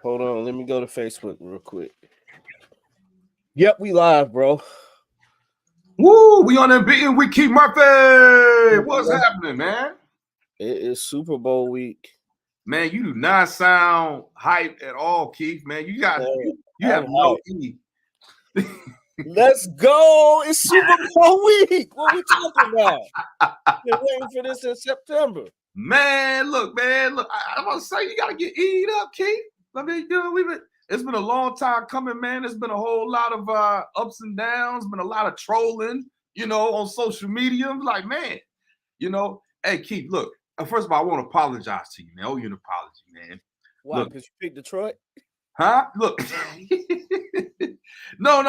Hold on, let me go to Facebook real quick. Yep, we live, bro. Woo! We on that beating with Keith Murphy. What's happening, man? It is Super Bowl week. Man, you do not sound hype at all, Keith. Man, you have no E. Let's go! It's Super Bowl week. What we talking about? Been waiting for this in September. Man, look. I'm gonna say you gotta get E'd up, Keith. I mean, it's been a long time coming, man. There's been a whole lot of ups and downs, been a lot of trolling, on social media. I'm like, man, hey, Keith, look. First of all, I want to apologize to you, man. I owe you an apology, man. Why? Because you picked Detroit? Huh? Look. No.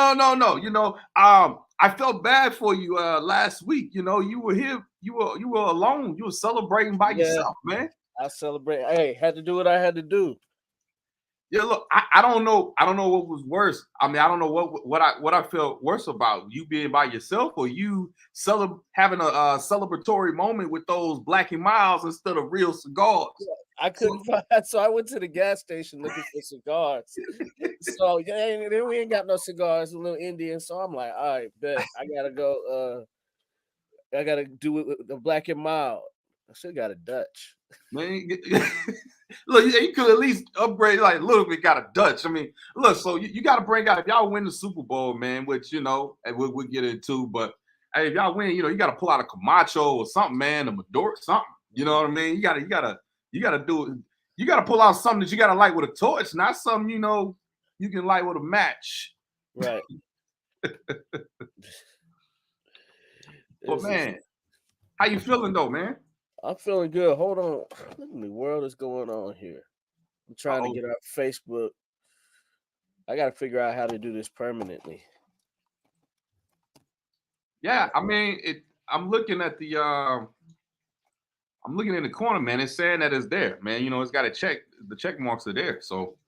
I felt bad for you last week. You were here, you were alone. You were celebrating by yourself, man. I celebrate. Hey, had to do what I had to do. Yeah, look, I don't know what was worse. I mean, I don't know what I felt worse about, you being by yourself or you having a celebratory moment with those Black and Milds instead of real cigars. I couldn't find, so I went to the gas station looking for cigars. So then we ain't got no cigars, a little Indian. So I'm like, all right, bet I gotta go. I gotta do it with the Black and Mild. I should have got a Dutch. Man, look, you could at least upgrade like a little bit. Got a Dutch. I mean, look, so you got to bring out if y'all win the Super Bowl, man. Which and we'll get into. But hey, if y'all win, you got to pull out a Camacho or something, man, a Maduro, something. You know what I mean? You gotta do it. You gotta pull out something that you gotta light with a torch, not something you can light with a match. Right. But man, how you feeling though, man? I'm feeling good. Hold on. What in the world is going on here? I'm trying to get our Facebook. I got to figure out how to do this permanently. Yeah, I mean, I'm looking in the corner, man. It's saying that it's there, man. It's got a check. The check marks are there. So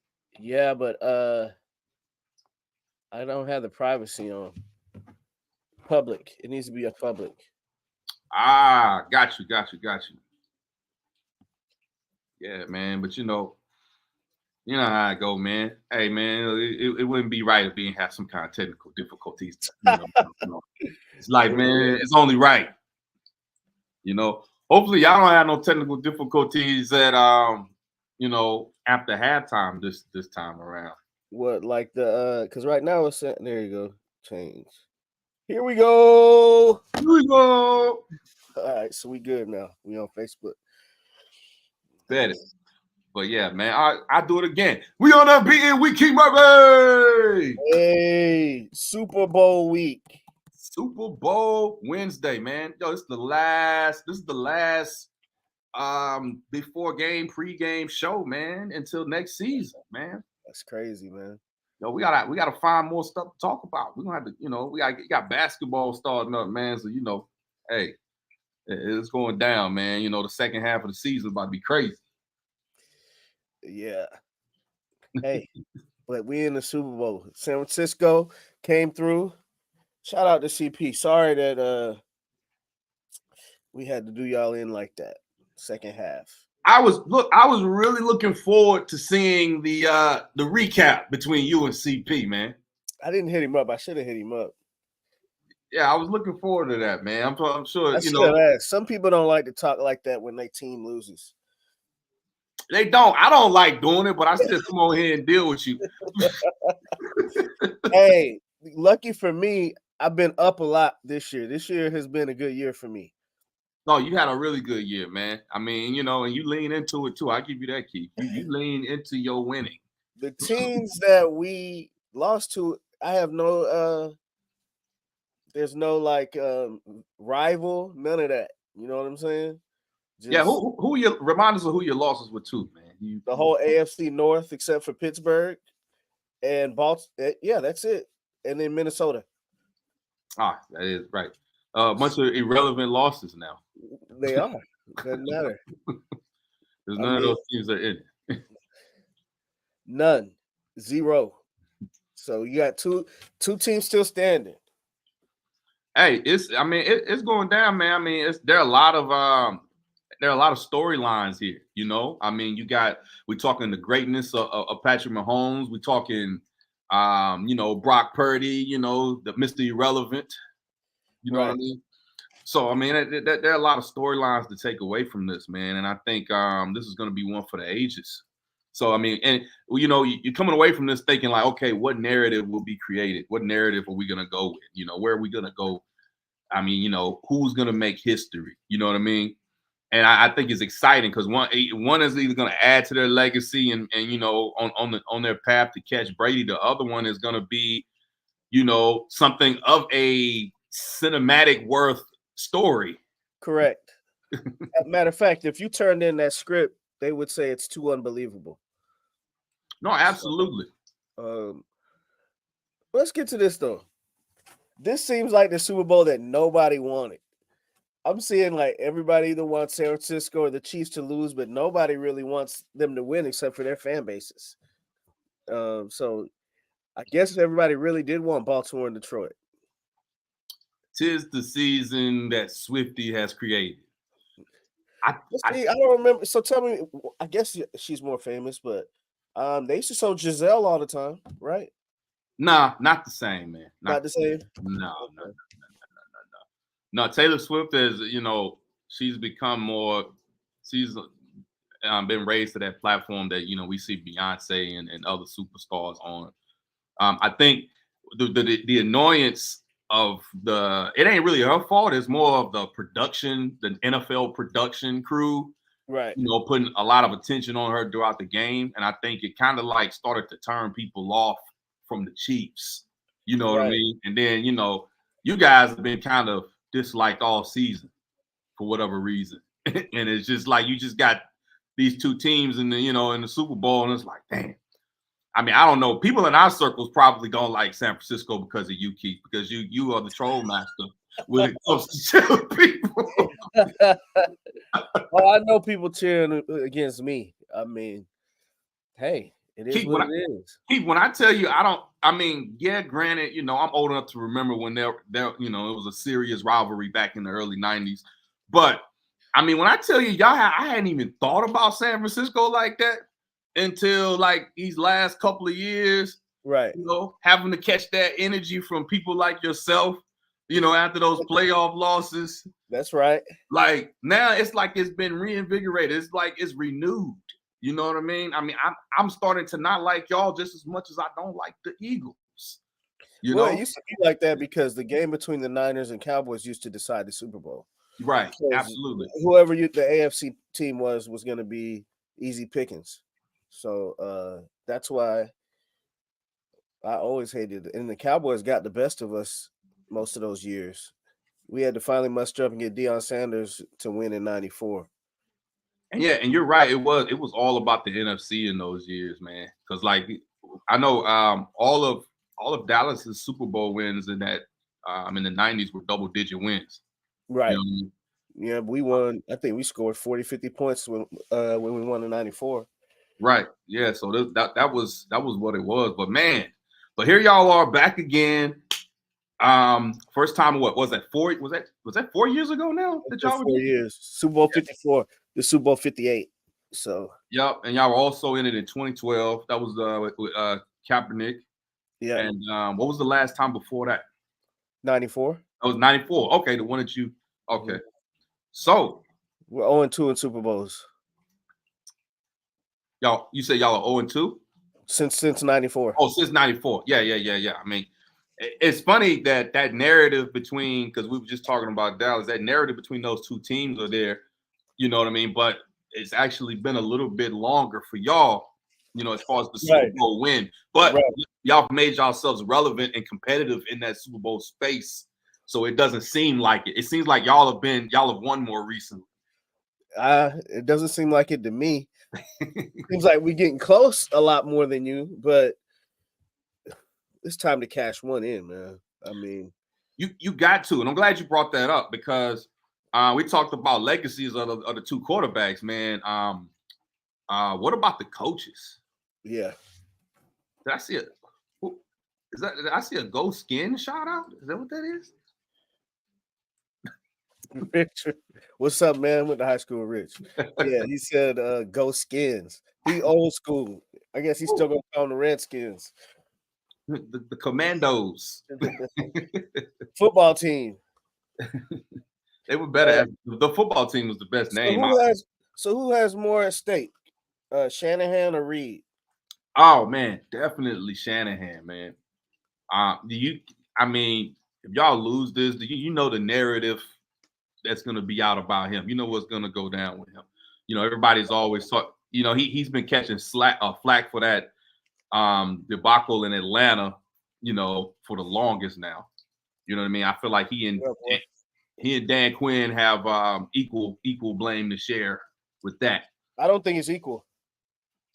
yeah, but I don't have the privacy on. Public. It needs to be a public. Got you. Yeah, man. But you know how I go, man. Hey, man, it wouldn't be right if we didn't have some kind of technical difficulties. It's like, man, it's only right. Hopefully y'all don't have no technical difficulties at after halftime this time around. What, like because right now it's there you go. Change. Here we go. All right, so we good now. We on Facebook. Bet it. But yeah, man, I do it again. We on that beating. We keep Murphy. Hey, Super Bowl week. Super Bowl Wednesday, man. Yo, this is the last before game, pre-game show, man, until next season, man. That's crazy, man. Yo, we gotta find more stuff to talk about. We don't have to, we got basketball starting up, man. So hey, it's going down, man. The second half of the season is about to be crazy. Yeah. Hey, but we in the Super Bowl. San Francisco came through. Shout out to CP. Sorry that we had to do y'all in like that. Second half. I was really looking forward to seeing the recap between you and CP, man. I didn't hit him up. I should have hit him up. Yeah, I was looking forward to that, man. I'm sure. Some people don't like to talk like that when their team loses. They don't. I don't like doing it, but I still come over here and deal with you. Hey, lucky for me, I've been up a lot this year. This year has been a good year for me. No, you had a really good year, man. I mean, and you lean into it too. I give you that, Keith. You lean into your winning. The teams that we lost to, I have no there's no rival, none of that. You know what I'm saying? Remind us of who your losses were to, man. The whole AFC North except for Pittsburgh and Baltimore. Yeah, that's it. And then Minnesota. That is right. A bunch of irrelevant losses now. They are. Doesn't matter. There's none of those teams that are in it. None. 0. So you got two teams still standing. Hey, it's going down, man. I mean, there are a lot of there are a lot of storylines here. You know, I mean, we're talking the greatness of Patrick Mahomes. We're talking, Brock Purdy. You know, the Mr. Irrelevant. You know what I Right. mean? So I mean, there are a lot of storylines to take away from this, man, and I think this is going to be one for the ages. So I mean, and you're coming away from this thinking like, okay, what narrative will be created? What narrative are we going to go with? You know, where are we going to go? I mean, who's going to make history? You know what I mean? And I think it's exciting because one is either going to add to their legacy and on their path to catch Brady. The other one is going to be something of a cinematic worth story. Correct. Matter of fact, if you turned in that script, they would say it's too unbelievable. No, absolutely. So, let's get to this though. This seems like the Super Bowl that nobody wanted. I'm seeing like everybody either wants San Francisco or the Chiefs to lose, but nobody really wants them to win except for their fan bases. So I guess everybody really did want Baltimore and Detroit. 'Tis the season that Swifty has created. I don't remember. So tell me, I guess she's more famous, but they used to show Giselle all the time, right? Nah, not the same, man. Not the same. No. No, Taylor Swift is, she's become more. She's been raised to that platform that we see Beyonce and other superstars on. I think the annoyance of it ain't really her fault. It's more of the production, the NFL production crew, right? Putting a lot of attention on her throughout the game, and I think it kind of like started to turn people off from the Chiefs. You know what I mean? And then you guys have been kind of disliked all season for whatever reason, and it's just like you just got these two teams in the Super Bowl, and it's like, damn. I mean, I don't know. People in our circles probably don't like San Francisco because of you, Keith, because you are the troll master when it comes to people. Well, I know people cheering against me. I mean, hey, it is Keith, what it is. Keith, when I tell you, yeah, granted, I'm old enough to remember when there, it was a serious rivalry back in the early 90s. But I mean, when I tell you, I hadn't even thought about San Francisco like that until like these last couple of years, right? Having to catch that energy from people like yourself, after those playoff losses. That's right. Like now, it's like it's been reinvigorated. It's like it's renewed. You know what I mean? I mean, I'm starting to not like y'all just as much as I don't like the Eagles. It used to be like that because the game between the Niners and Cowboys used to decide the Super Bowl. Right. Absolutely. Whoever the AFC team was going to be easy pickings. So that's why I always hated it. And the Cowboys got the best of us most of those years. We had to finally muster up and get Deion Sanders to win in '94. And yeah, and you're right. It was all about the NFC in those years, man. Because like I know all of Dallas's Super Bowl wins in that in the 90s were double-digit wins. Right. Yeah, we won. I think we scored 40, 50 points when we won in '94. Right. Yeah. So that was what it was. But man, here y'all are back again. First time what was that? Was that 4 years ago now? That y'all 4 years. Super Bowl 54, the Super Bowl 58. So yep, and y'all were also in it in 2012. That was with Kaepernick. Yeah. And what was the last time before that? 94. That was 94. Okay, the one that you okay. So we're 0-2 in Super Bowls. Y'all, you say y'all are 0-2? Since 94. Oh, since 94. Yeah. I mean, it's funny that narrative between, because we were just talking about Dallas, that narrative between those two teams are there, you know what I mean? But it's actually been a little bit longer for y'all, as far as the Super Bowl win. But y'all made yourselves relevant and competitive in that Super Bowl space. So it doesn't seem like it. It seems like y'all have won more recently. It doesn't seem like it to me. Seems like we're getting close a lot more than you, but it's time to cash one in, man. I mean, you got to, and I'm glad you brought that up because we talked about legacies of the two quarterbacks, man. What about the coaches? Yeah. Did I see did I see a ghost skin shout out? Is that what that is? Rich, what's up, man? Went to high school with Rich. Yeah, he said, "Go Skins." He old school. I guess he's still gonna call them the Redskins. The Commandos. Football team. They were better. The football team was the best So name. who has more at stake? Shanahan or Reed? Oh man, definitely Shanahan, man. Do you? I mean, if y'all lose this, you know the narrative that's going to be out about him. You know what's going to go down with him. You know, everybody's always talk. You know, he's been catching flack for that debacle in Atlanta. You know, for the longest now. You know what I mean? I feel like Yeah, he and Dan Quinn have equal blame to share with that. I don't think it's equal.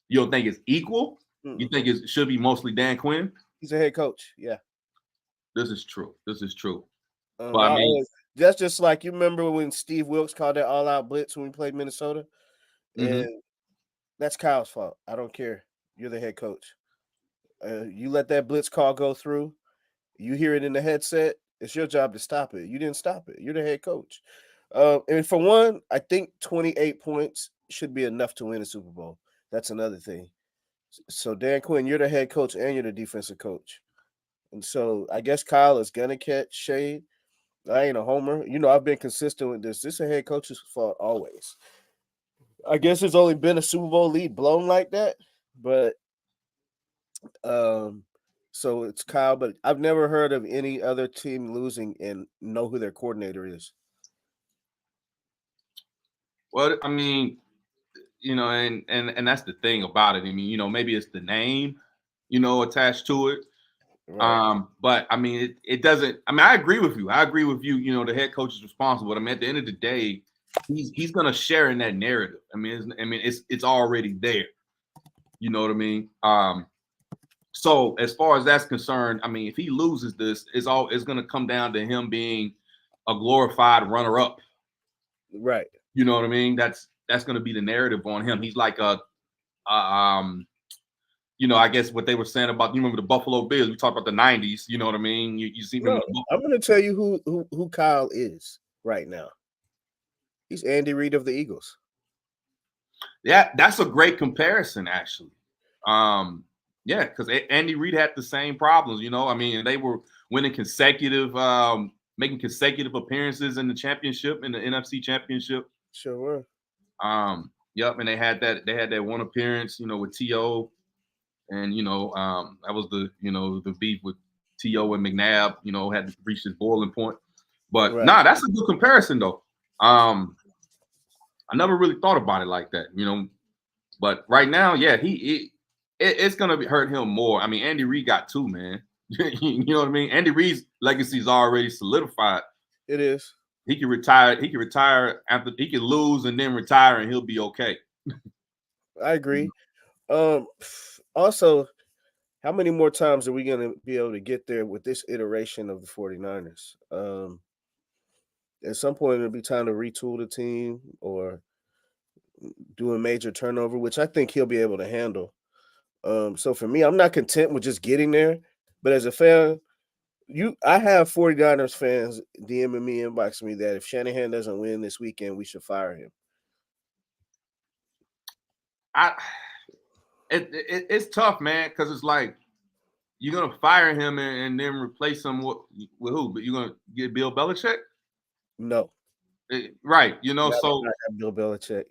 You don't think it's equal? You Mm-mm. think it should be mostly Dan Quinn? He's a head coach. Yeah. This is true. This is true. But I I mean, that's just like you remember when Steve Wilkes called that all-out blitz when we played Minnesota, mhm. and that's Kyle's fault. I don't care. You're the head coach. You let that blitz call go through. You hear it in the headset. It's your job to stop it. You didn't stop it. You're the head coach. And for one, I think 28 points should be enough to win a Super Bowl. That's another thing. So Dan Quinn, you're the head coach and you're the defensive coach. And so I guess Kyle is gonna catch shade. I ain't a homer. You know, I've been consistent with this. This is a head coach's fault always. I guess there's only been a Super Bowl lead blown like that, but um, so it's Kyle. But I've never heard of any other team losing and know who their coordinator is. well, I mean, you know, and that's the thing about it. I mean, you know, maybe it's the name, you know, attached to it. Right. But I mean, it doesn't. I mean, I agree with you. I agree with you. You know, the head coach is responsible. But I mean, at the end of the day, he's gonna share in that narrative. It's already there. You know what I mean? So as far as that's concerned, I mean, if he loses this, it's gonna come down to him being a glorified runner up. Right. You know what I mean? That's gonna be the narrative on him. He's like a you know, I guess what they were saying about, you remember the Buffalo Bills? We talked about the '90s. You know what I mean? You see, No, remember I'm going to tell you who Kyle is right now. He's Andy Reid of the Eagles. yeah, that's a great comparison, actually. Yeah, because Andy Reid had the same problems. You know, I mean, they were winning consecutive, making consecutive appearances in the championship, in the NFC Championship. Sure were. Yep, and they had that one appearance, you know, with To, and you know, that was the beef with To and McNabb. You know, had reached his boiling point. But Right. nah, that's a good comparison though. I never really thought about it like that, you know. But right now, yeah, it's gonna hurt him more. I mean, Andy Reid got two, man. You know what I mean? Andy Reid's legacy is already solidified. It is. He can retire. He can retire after he can lose and then retire, and he'll be okay. I agree. Also, how many more times are we going to be able to get there with this iteration of the 49ers? At some point, it'll be time to retool the team or do a major turnover, which I think he'll be able to handle. So for me, I'm not content with just getting there. But as a fan, I have 49ers fans DMing me, inboxing me that if Shanahan doesn't win this weekend, we should fire him. I it's tough, man, because it's like you're gonna fire him and then replace him with who? But you're gonna get Bill Belichick, No, right? You know, so not have Bill Belichick.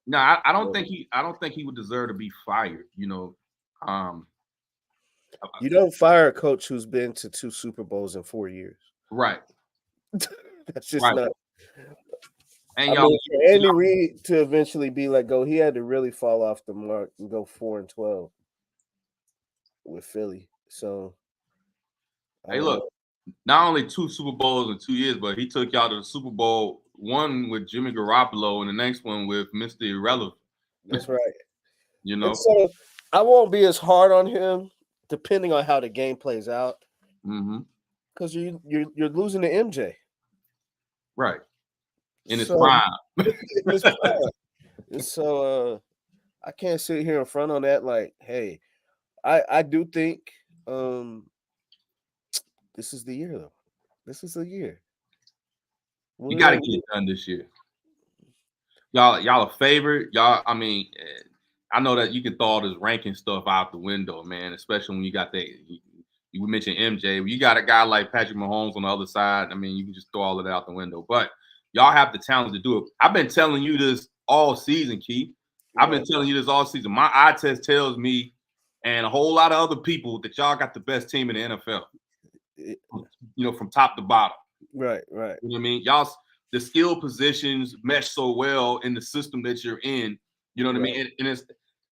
no, I don't No. think he would deserve to be fired. You know, um, You don't fire a coach who's been to 2 Super Bowls in 4 years. right, That's just right, not. and I y'all, mean, for Andy Reid to eventually be let go, he had to really fall off the mark and go 4-12 with Philly. So I hey, don't look, know. not only 2 Super Bowls in 2 years, but he took y'all to the Super Bowl, one with Jimmy Garoppolo and the next one with Mr. Irrelevant. That's right. You And know, so I won't be as hard on him, depending on how the game plays out, hmm because you're losing to MJ. right in his So prime. it's fine. And so I can't sit here in front on that. Like, hey, I do think this is the year though. This is the year. You We're got to gonna get it done this year. Y'all a favorite. Y'all, I mean, I know that you can throw all this ranking stuff out the window, man. Especially when you got that. You mentioned MJ. You got a guy like Patrick Mahomes on the other side. I mean, you can just throw all of that out the window. But y'all have the talent to do it. I've been telling you this all season, Keith. I've been right. telling you this all season. My eye test tells me, and a whole lot of other people, that y'all got the best team in the NFL. It- From top to bottom. right, right, You know what I mean? The skill positions mesh so well in the system that you're in. You know what I right, mean? And it's,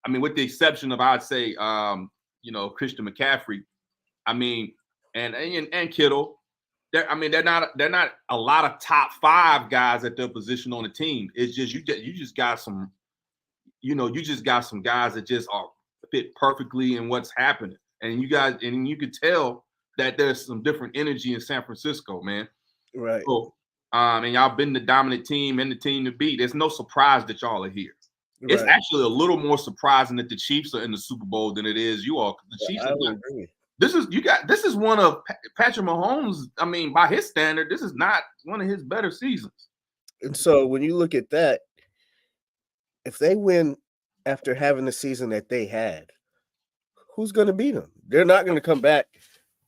I mean, with the exception of, I'd say, Christian McCaffrey. I mean, and Kittle. They're not a lot of top 5 guys at their position on the team. It's just you just got some, you just got some guys that just are fit perfectly in what's happening. And you could tell that there's some different energy in San Francisco, man. right, So, and y'all been the dominant team and the team to beat. There's no surprise that y'all are here. It's right. actually a little more surprising that the Chiefs are in the Super Bowl than it is you all. The Chiefs I are would not. agree. This is one of Patrick Mahomes. I mean, by his standard, this is not one of his better seasons. And so when you look at that, if they win after having the season that they had, who's going to beat them? They're not going to come back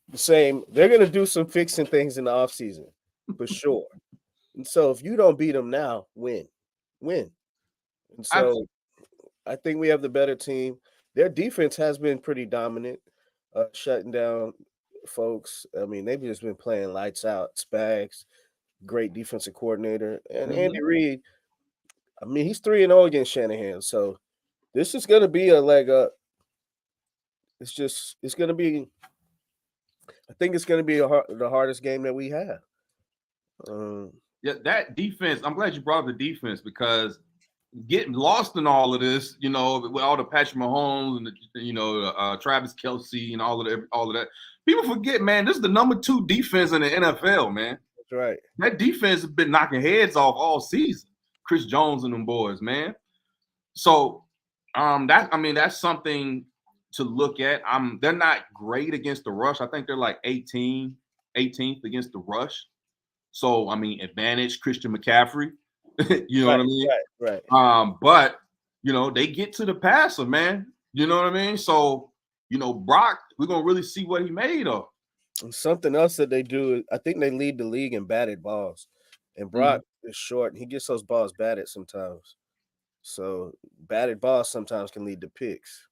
the same. They're going to do some fixing things in the offseason for sure. And so if you don't beat them now, win. And I, so I think we have the better team. Their defense has been pretty dominant, shutting down folks. I mean, they've just been playing lights out. Spags, great defensive coordinator. And Andy Mhm. Reid, I mean, he's 3-0 against Shanahan. So this is going to be a leg up. It's going to be, I think it's going to be the hardest game that we have. Yeah, that defense. I'm glad you brought up the defense because getting lost in all of this, with all the Patrick Mahomes and Travis Kelce and all of that. People forget, man. This is the number 2 defense in the NFL, man. That's right. That defense has been knocking heads off all season. Chris Jones and them boys, man. So, that's something to look at. They're not great against the rush. I think they're like 18th against the rush. So, I mean, advantage Christian McCaffrey. You know what I mean? Right. But they get to the passer, man. You know what I mean? So, Brock, we're gonna really see what he made of. And something else that they do, I think they lead the league in batted balls. And Brock is short, and he gets those balls batted sometimes. So batted balls sometimes can lead to picks.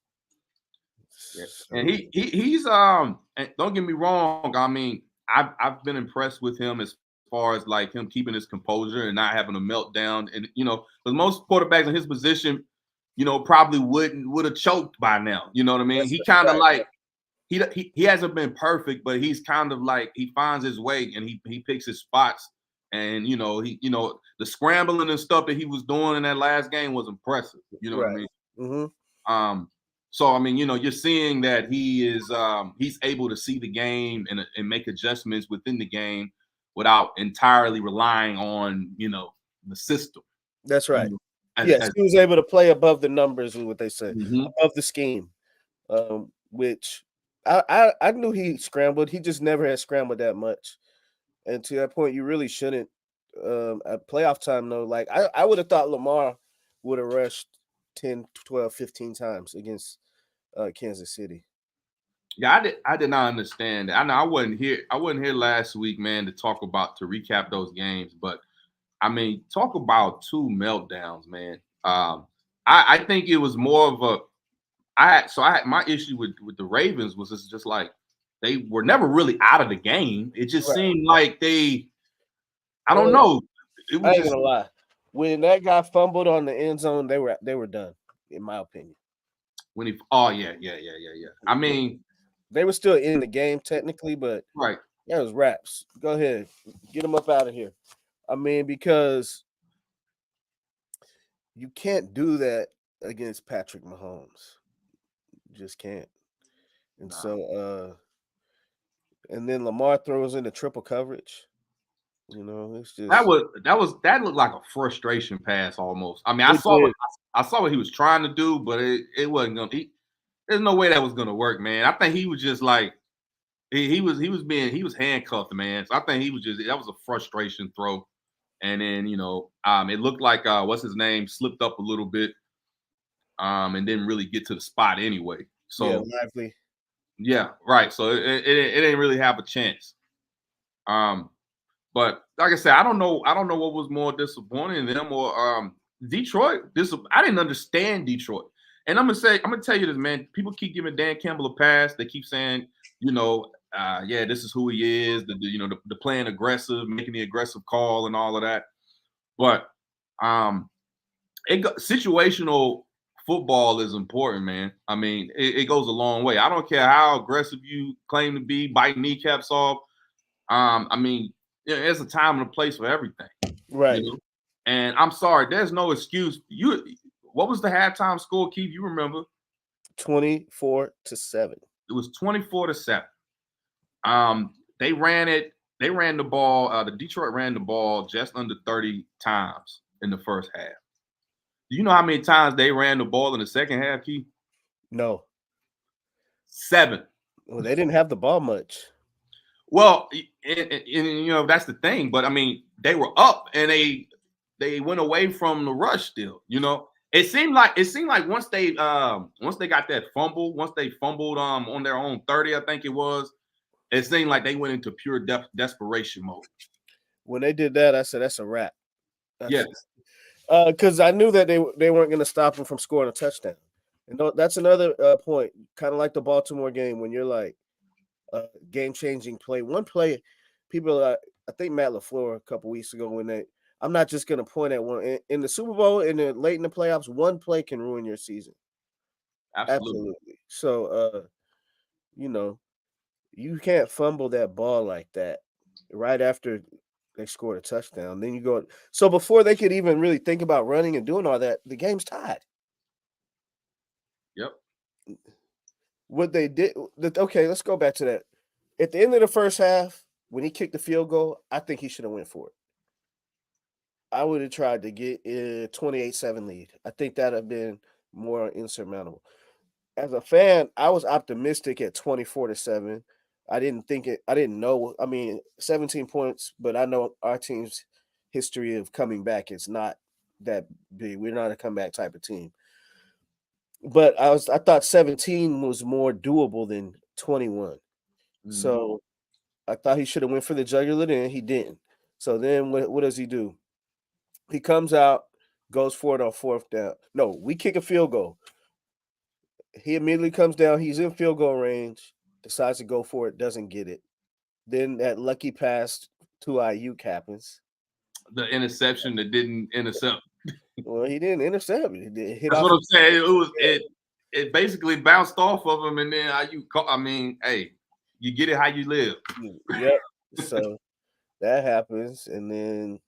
Yeah. So, And he's and don't get me wrong. I mean, I've been impressed with him as far as like him keeping his composure and not having a meltdown. And because most quarterbacks in his position, probably would have choked by now. You know what I mean? He kind of like he hasn't been perfect, but he's kind of like he finds his way and he picks his spots. And the scrambling and stuff that he was doing in that last game was impressive. You know what I right. mean? Mm-hmm. So I mean, you're seeing that he's able to see the game and make adjustments within the game without entirely relying on the system. That's You right. know, Yes, he was able to play above the numbers, is what they say, Mhm. above the scheme. Which I knew he scrambled. He just never had scrambled that much. And to that point, you really shouldn't. At playoff time, though, like I would have thought Lamar would have rushed 10, 12, 15 times against Kansas City. Yeah, I did not understand that. I know I wasn't here. I wasn't here last week, man, to recap those games. But I mean, talk about 2 meltdowns, man. I think it was more of a I had my issue with the Ravens was just like they were never really out of the game. It just Right. seemed like I don't Well, know. It I was ain't just gonna lie. When that guy fumbled on the end zone, they were done, in my opinion. when he oh yeah. I mean, They were still in the game technically, but right. that was raps. Go ahead, get them up out of here. I mean, because you can't do that against Patrick Mahomes. You just can't. And Nah. so, and then Lamar throws in the triple coverage. It's just That looked like a frustration pass almost. I mean, it did. I saw what he was trying to do, but it wasn't gonna. There's no way that was gonna work, man. I think he was just like he was handcuffed, man. So I think that was a frustration throw, and then it looked like what's his name slipped up a little bit, and didn't really get to the spot anyway. Yeah, So Lively. yeah, right. So it didn't really have a chance. Um, but like I said, I don't know what was more disappointing in them or Detroit. I didn't understand Detroit. And I'm gonna tell you this, man. People keep giving Dan Campbell a pass. They keep saying, yeah, this is who he is. The playing aggressive, making the aggressive call and all of that. But um, situational football is important, man. I mean, it goes a long way. I don't care how aggressive you claim to be, biting kneecaps off. I mean, there's a time and a place for everything, you Right. know. And I'm sorry, there's no excuse. What was the halftime score, Keith? You remember? 24-7. It was 24-7. They ran it. They ran the ball. The Detroit ran the ball just under 30 times in the first half. Do you know how many times they ran the ball in the second half, Keith? No. 7. Well, they didn't have the ball much. Well, that's the thing. But I mean, they were up and they went away from the rush still. It seemed like once they got that fumble, once they fumbled on their own 30, I think it was, it seemed like they went into pure desperation mode. When they did that, I said that's a wrap. Yes. Because I knew that they weren't going to stop him from scoring a touchdown. And that's another point, kind of like the Baltimore game when you're like game-changing play. One play, people, I think Matt LaFleur a couple weeks ago I'm not just going to point at one in the Super Bowl and late in the playoffs. One play can ruin your season. Absolutely. So, you can't fumble that ball like that right after they scored a touchdown. Then you go. So before they could even really think about running and doing all that, the game's tied. Yep. What they did. Okay, let's go back to that. At the end of the first half, when he kicked the field goal, I think he should have went for it. I would have tried to get a 28-7 lead. I think that would have been more insurmountable. As a fan, I was optimistic at 24-7. I didn't know. I mean, 17 points, but I know our team's history of coming back is not that big. We're not a comeback type of team. But I thought 17 was more doable than 21. Mm-hmm. So I thought he should have went for the jugular, and he didn't. So then what does he do? He comes out, goes for it on fourth down. No, we kick a field goal. He immediately comes down. He's in field goal range, decides to go for it, doesn't get it. Then that lucky pass to Ayuk happens. The interception that didn't intercept. Well, he didn't intercept. That's what I'm saying. It basically bounced off of him, and then Ayuk. I mean, hey, you get it how you live. Yep. So that happens, and then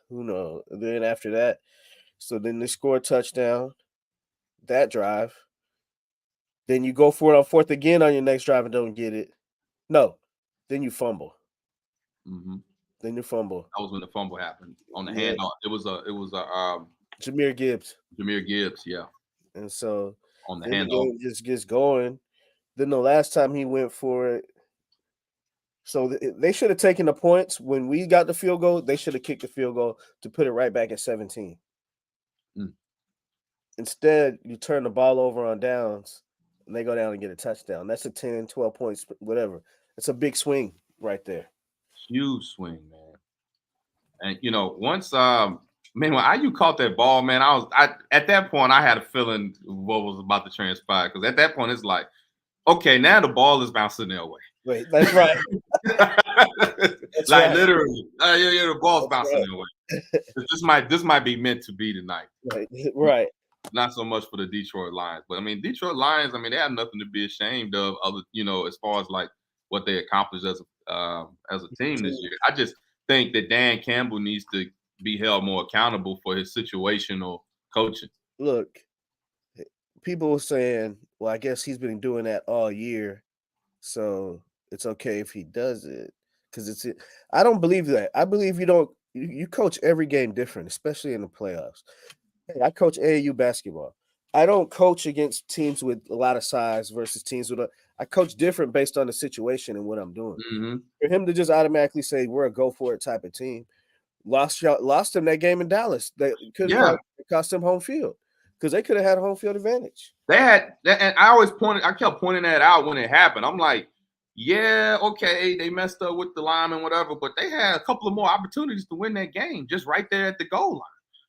who knows? Then after that, so then they score a touchdown. That drive. Then you go for it on fourth again on your next drive and don't get it. No. Then you fumble. Mm-hmm. Then you fumble. That was when the fumble happened on the handoff. It was Jahmyr Gibbs. Jahmyr Gibbs, yeah. And so on the then handoff, the game just gets going. Then the last time he went for it, so they should have taken the points when we got the field goal. They should have kicked the field goal to put it right back at 17. Instead, you turn the ball over on downs, and they go down and get a touchdown. That's a 10, 12 points, whatever. It's a big swing right there. Huge swing, man. And once man, when IU caught that ball, man, at that point I had a feeling what was about to transpire, because at that point it's like, okay, now the ball is bouncing their way. Wait, that's right. That's like right. Literally, the ball's bouncing their way. This might be meant to be tonight. Right. Not so much for the Detroit Lions, but I mean, Detroit Lions. I mean, they have nothing to be ashamed of, other as far as like what they accomplished as a team this year. I just think that Dan Campbell needs to be held more accountable for his situational coaching. Look, people were saying, well, I guess he's been doing that all year, so it's okay if he does it, because I don't believe that. I believe you coach every game different, especially in the playoffs. Hey, I coach AAU basketball. I don't coach against teams with a lot of size versus teams with I coach different based on the situation and what I'm doing. Mm-hmm. For him to just automatically say we're a go for it type of team, lost them that game in Dallas. They couldn't Yeah, cost them home field because they could have had a home field advantage. they had, and I kept pointing that out when it happened. I'm like, yeah, okay, they messed up with the lineman, whatever, but they had a couple of more opportunities to win that game just right there at the goal line.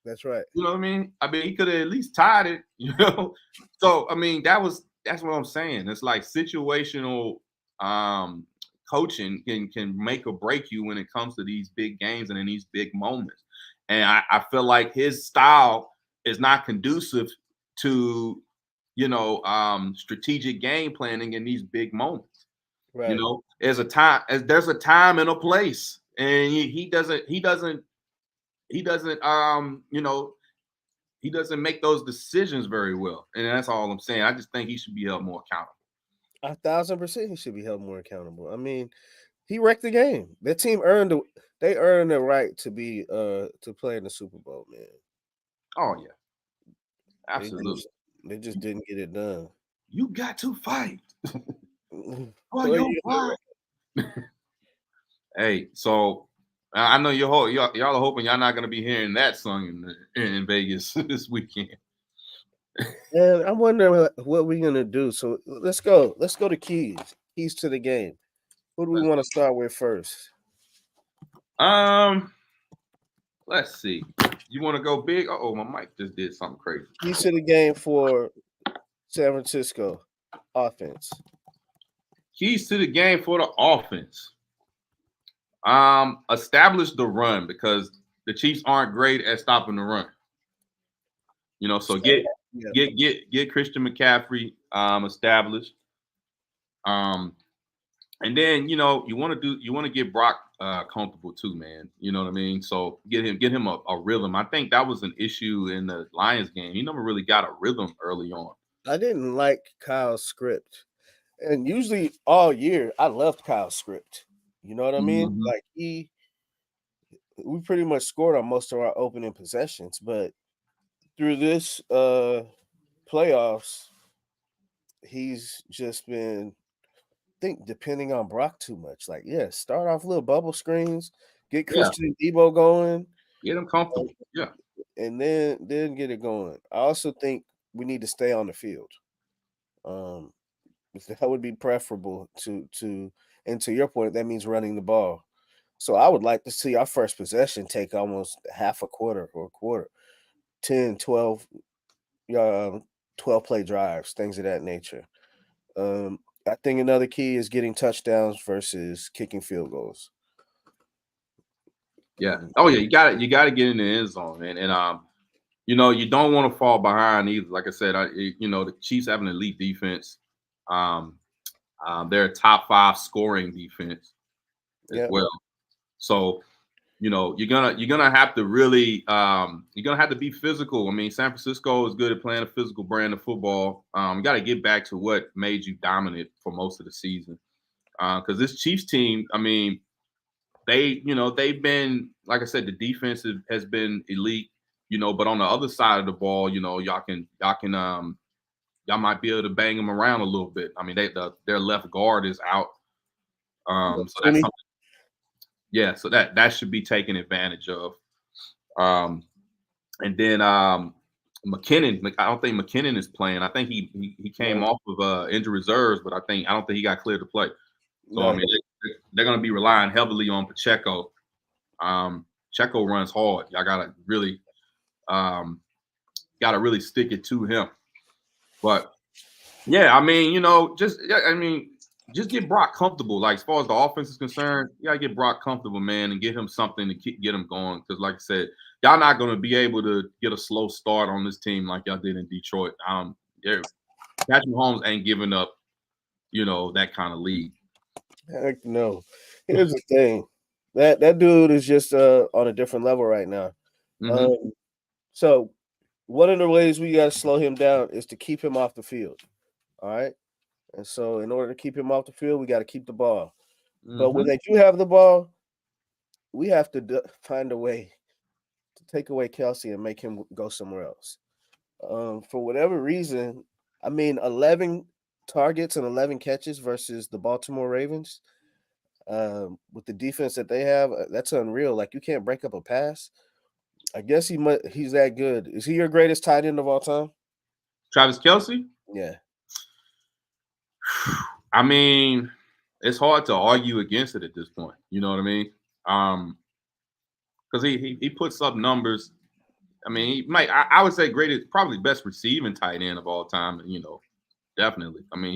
That's right. You know what I mean? I mean, he could have at least tied it, you know. So I mean, that's what I'm saying. It's like situational um coaching can make or break you when it comes to these big games and in these big moments. And I feel like his style is not conducive to, strategic game planning in these big moments. You Right. know, there's a time and a place, and he doesn't make those decisions very well, and that's all I'm saying. I just think he should be held more accountable. 1,000% he should be held more accountable. I mean, he wrecked the game. That team they earned the right to be to play in the Super Bowl, man. Oh yeah, They absolutely. just they just didn't get it done. You got to fight for Well, your you know, right. Hey, so I know y'all are hoping y'all not going to be hearing that song in Vegas this weekend. man, I'm wondering what we're gonna do. So let's go. Let's go to keys. Keys to the game. Who do we want to start with first? Um, let's see. You want to go big? Oh, my mic just did something crazy. Keys to the game for San Francisco offense. Keys to the game for the offense. Establish the run because the Chiefs aren't great at stopping the run. So Yeah. get Christian McCaffrey established. And then you want to get Brock comfortable too, man. You know what I mean? So get him a rhythm. I think that was an issue in the Lions game. He never really got a rhythm early on. I didn't like Kyle's script. And usually all year I loved Kyle's script. You know what I mean? Mhm. Like we pretty much scored on most of our opening possessions, but through this playoffs, he's just been think depending on Brock too much. Like, yeah, start off little bubble screens, get Yeah, Christian and Debo going, get him comfortable. Yeah, and then get it going. I also think we need to stay on the field. Um, that would be preferable to and to your point, that means running the ball. So I would like to see our first possession take almost half a quarter or a quarter, 10, 12, 12 play drives, things of that nature. I think another key is getting touchdowns versus kicking field goals. yeah. Oh yeah, you got to get in the end zone, man. And you don't want to fall behind either. Like I said, the Chiefs have an elite defense. Um, they're a top 5 scoring defense as Yeah. well. So you're gonna have to really you're gonna have to be physical. I mean, San Francisco is good at playing a physical brand of football. You got to get back to what made you dominant for most of the season. Because this Chiefs team, I mean, they've been, like I said, the defense has been elite. But on the other side of the ball, y'all might be able to bang them around a little bit. I mean, their left guard is out. So that's something. Yeah, so that should be taken advantage of. Um, and then McKinnon, I don't think McKinnon is playing. I think he came No, off of injured reserves, but I don't think he got cleared to play. So I no. mean, they're going to be relying heavily on Pacheco. Pacheco runs hard. Y'all um, gotta really stick it to him. But yeah, I mean, just get Brock comfortable. Like as far as the offense is concerned, you gotta get Brock comfortable, man, and get him something to get him going. Because, like I said, y'all not gonna be able to get a slow start on this team like y'all did in Detroit. Patrick Mahomes ain't giving up, that kind of lead. Heck no. Here's the thing. That dude is just on a different level right now. Hmm. So one of the ways we gotta slow him down is to keep him off the field. All right. And so in order to keep him off the field, we got to keep the ball. But when Hmm. they do have the ball, we have to find a way to take away Kelsey and make him go somewhere else. For whatever reason, I mean, 11 targets and 11 catches versus the Baltimore Ravens. With the defense that they have, that's unreal. Like you can't break up a pass. I guess he's that good. Is he your greatest tight end of all time? Travis Kelsey. Yeah. I mean, it's hard to argue against it at this point. You know what I mean? Because he puts up numbers. I mean, he might. I would say greatest, probably best receiving tight end of all time. You know, definitely. I mean,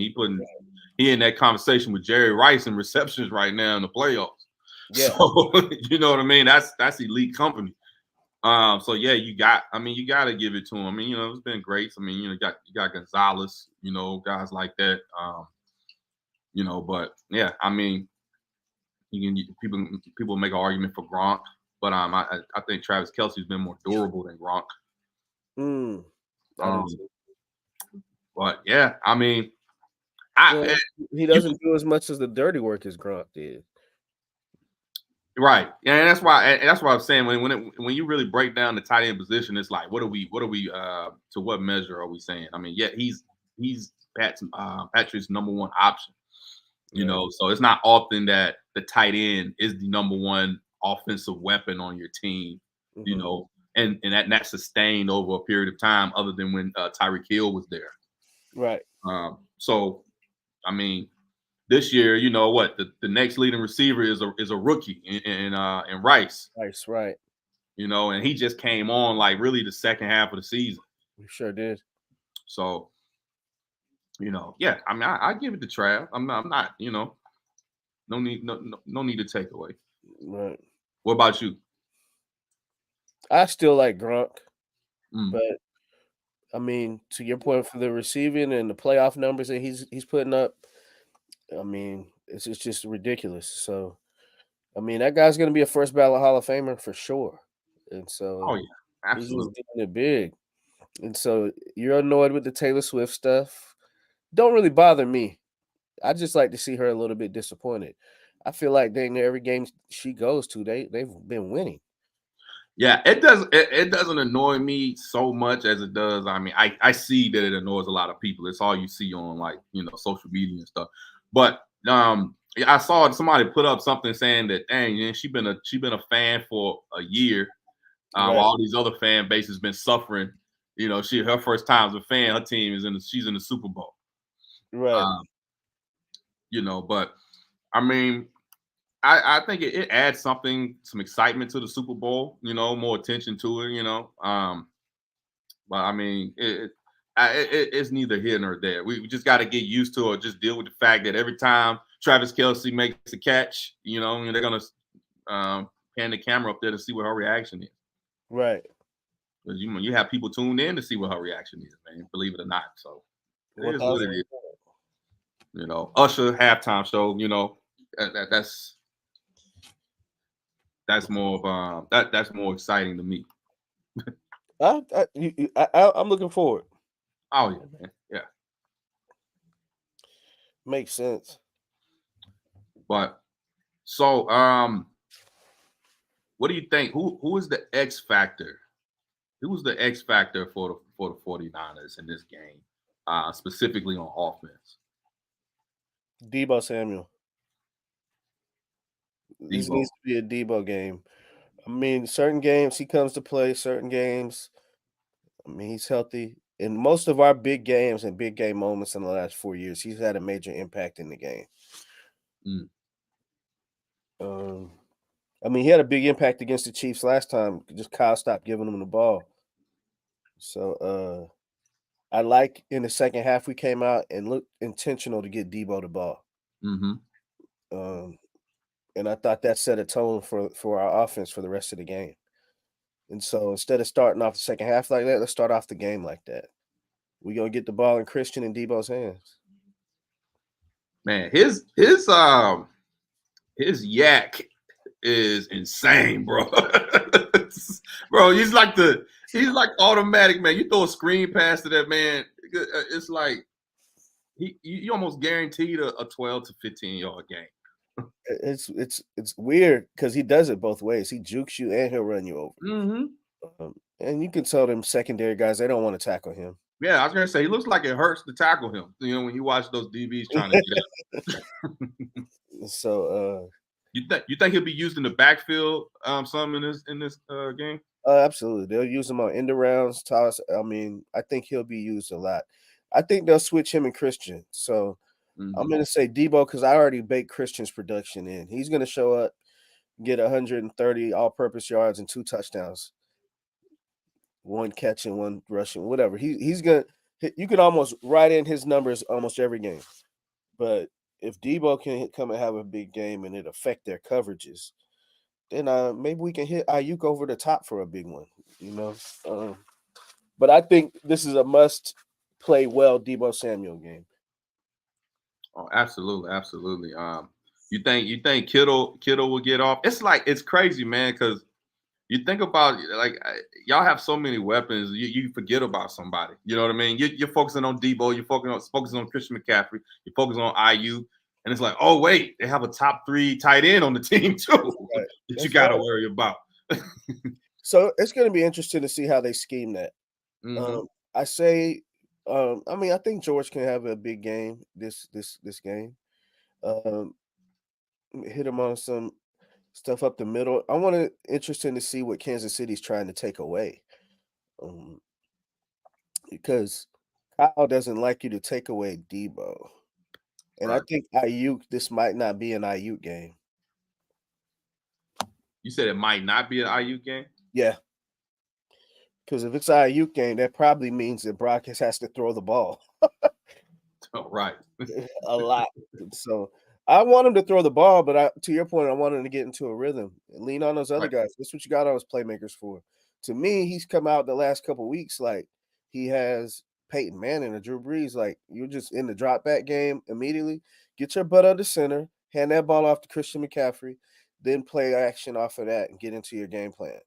he in that conversation with Jerry Rice in receptions right now in the playoffs. Yeah. So you know what I mean? That's elite company. So yeah, you got to give it to him. I mean, you know, it's been great. I mean, you got Gonzalez, you know, guys like that. You know, but yeah, I mean, people make an argument for Gronk, but I think Travis Kelsey's been more durable than Gronk. I do Um, too. but yeah, I mean, Well, he doesn't do as much as the dirty work as Gronk did. Right, and that's why I'm saying when you really break down the tight end position, it's like what are we to what measure are we saying? I mean, yeah, he's Patrick's number one option, you know, so it's not often that the tight end is the number one offensive weapon on your team, you know, and that's sustained over a period of time, other than when Tyreek Hill was there, Right. So I mean, this year, you know what, the next leading receiver is a rookie in Rice. Rice, right. You know, and he just came on like really the second half of the season. We sure did. So, you know, yeah, I mean, I give it to Trav. I'm not, you know, no need to take away. Right. What about you? I still like Gronk, but I mean, to your point, for the receiving and the playoff numbers that he's putting up, I mean, it's just ridiculous. So, I mean, that guy's gonna be a first ballot Hall of Famer for sure. And Oh so yeah, he's just absolutely. doing it big. And so you're annoyed with the Taylor Swift stuff. Don't really bother me. I just like to see her a little bit disappointed. I feel like dang near every game she goes to, they've been winning. Yeah, it doesn't annoy me so much as it does. I mean, I see that it annoys a lot of people. It's all you see on, like, you know, social media and stuff. But I saw somebody put up something saying that, dang, man, she been a fan for a year. While Right. all these other fan bases been suffering. You know, her first time as a fan, her team she's in the Super Bowl. Right. You know, but I mean, I think it adds some excitement to the Super Bowl. You know, more attention to it. You know, but I mean, it's neither here nor there. We just got to get used to it. Just deal with the fact that every time Travis Kelsey makes a catch, you know, and they're gonna pan the camera up there to see what her reaction is. Right. Because you have people tuned in to see what her reaction is, man. Believe it or not. So it is what it 1,000. is. You know, Usher halftime show. You know, that's more of that's more exciting to me. I'm looking forward. Oh yeah, man. Yeah. Makes sense. But so what do you think? Who is the X factor? Who was the X factor for the 49ers in this game, specifically on offense? Debo Samuel. This Debo. needs to be a Debo game. I mean, certain games he comes to play, certain games, I mean, he's healthy. In most of our big games and big game moments in the last 4 years, he's had a major impact in the game. Mm. I mean, he had a big impact against the Chiefs last time. Just Kyle stopped giving him the ball. So I like in the second half we came out and looked intentional to get Debo the ball. Mm-hmm. And I thought that set a tone for our offense for the rest of the game. And so instead of starting off the second half like that, let's start off the game like that. We're gonna get the ball in Christian and Debo's hands. Man, his yak is insane, bro. Bro, he's like automatic, man. You throw a screen pass to that man, it's like you almost guaranteed a 12 to 15-yard game. It's weird because he does it both ways. He jukes you and he'll run you over. Mm-hmm. And you can tell them secondary guys they don't want to tackle him. Yeah, I was gonna say he looks like it hurts to tackle him. You know, when you watch those DBs trying to get up. So You think he'll be used in the backfield some in this game? Absolutely. They'll use him on end rounds, toss. I mean, I think he'll be used a lot. I think they'll switch him and Christian. So I'm Hmm. going to say Debo because I already baked Christian's production in. He's going to show up, get 130 all purpose yards and 2 touchdowns, one catch and one rushing, whatever. He's going to, you can almost write in his numbers almost every game. But if Debo can come and have a big game and it affect their coverages, then maybe we can hit Ayuk over the top for a big one, you know. Um, but I think this is a must play well Debo Samuel game. Oh, absolutely, absolutely. You think Kittle will get off? It's crazy, man, because you think about y'all have so many weapons, you forget about somebody. You know what I mean? You're focusing on Debo, you're focusing on Christian McCaffrey, you're focusing on IU, and it's like, oh wait, they have a top 3 tight end on the team That's too right. that you That's got to right. worry about. So it's going to be interesting to see how they scheme that. Hmm. Um, I say, I mean, I think George can have a big game this game. Um, hit him on some stuff up the middle. I want to interesting to see what Kansas City's trying to take away. Um, because Kyle doesn't like you to take away Debo. And I Right. think Ayuk, this might not be an Ayuk game. You said it might not be an IU game. Yeah, because if it's an Ayuk game, that probably means that Brock has to throw the ball Oh, right. a lot. So I want him to throw the ball, but to your point, I want him to get into a rhythm and lean on those other Right. guys. That's what you got all those playmakers for. To me, he's come out the last couple weeks like he has Peyton Manning or Drew Brees. Like you're just in the drop back game immediately. Get your butt under center, hand that ball off to Christian McCaffrey, then play action off of that and get into your game plan.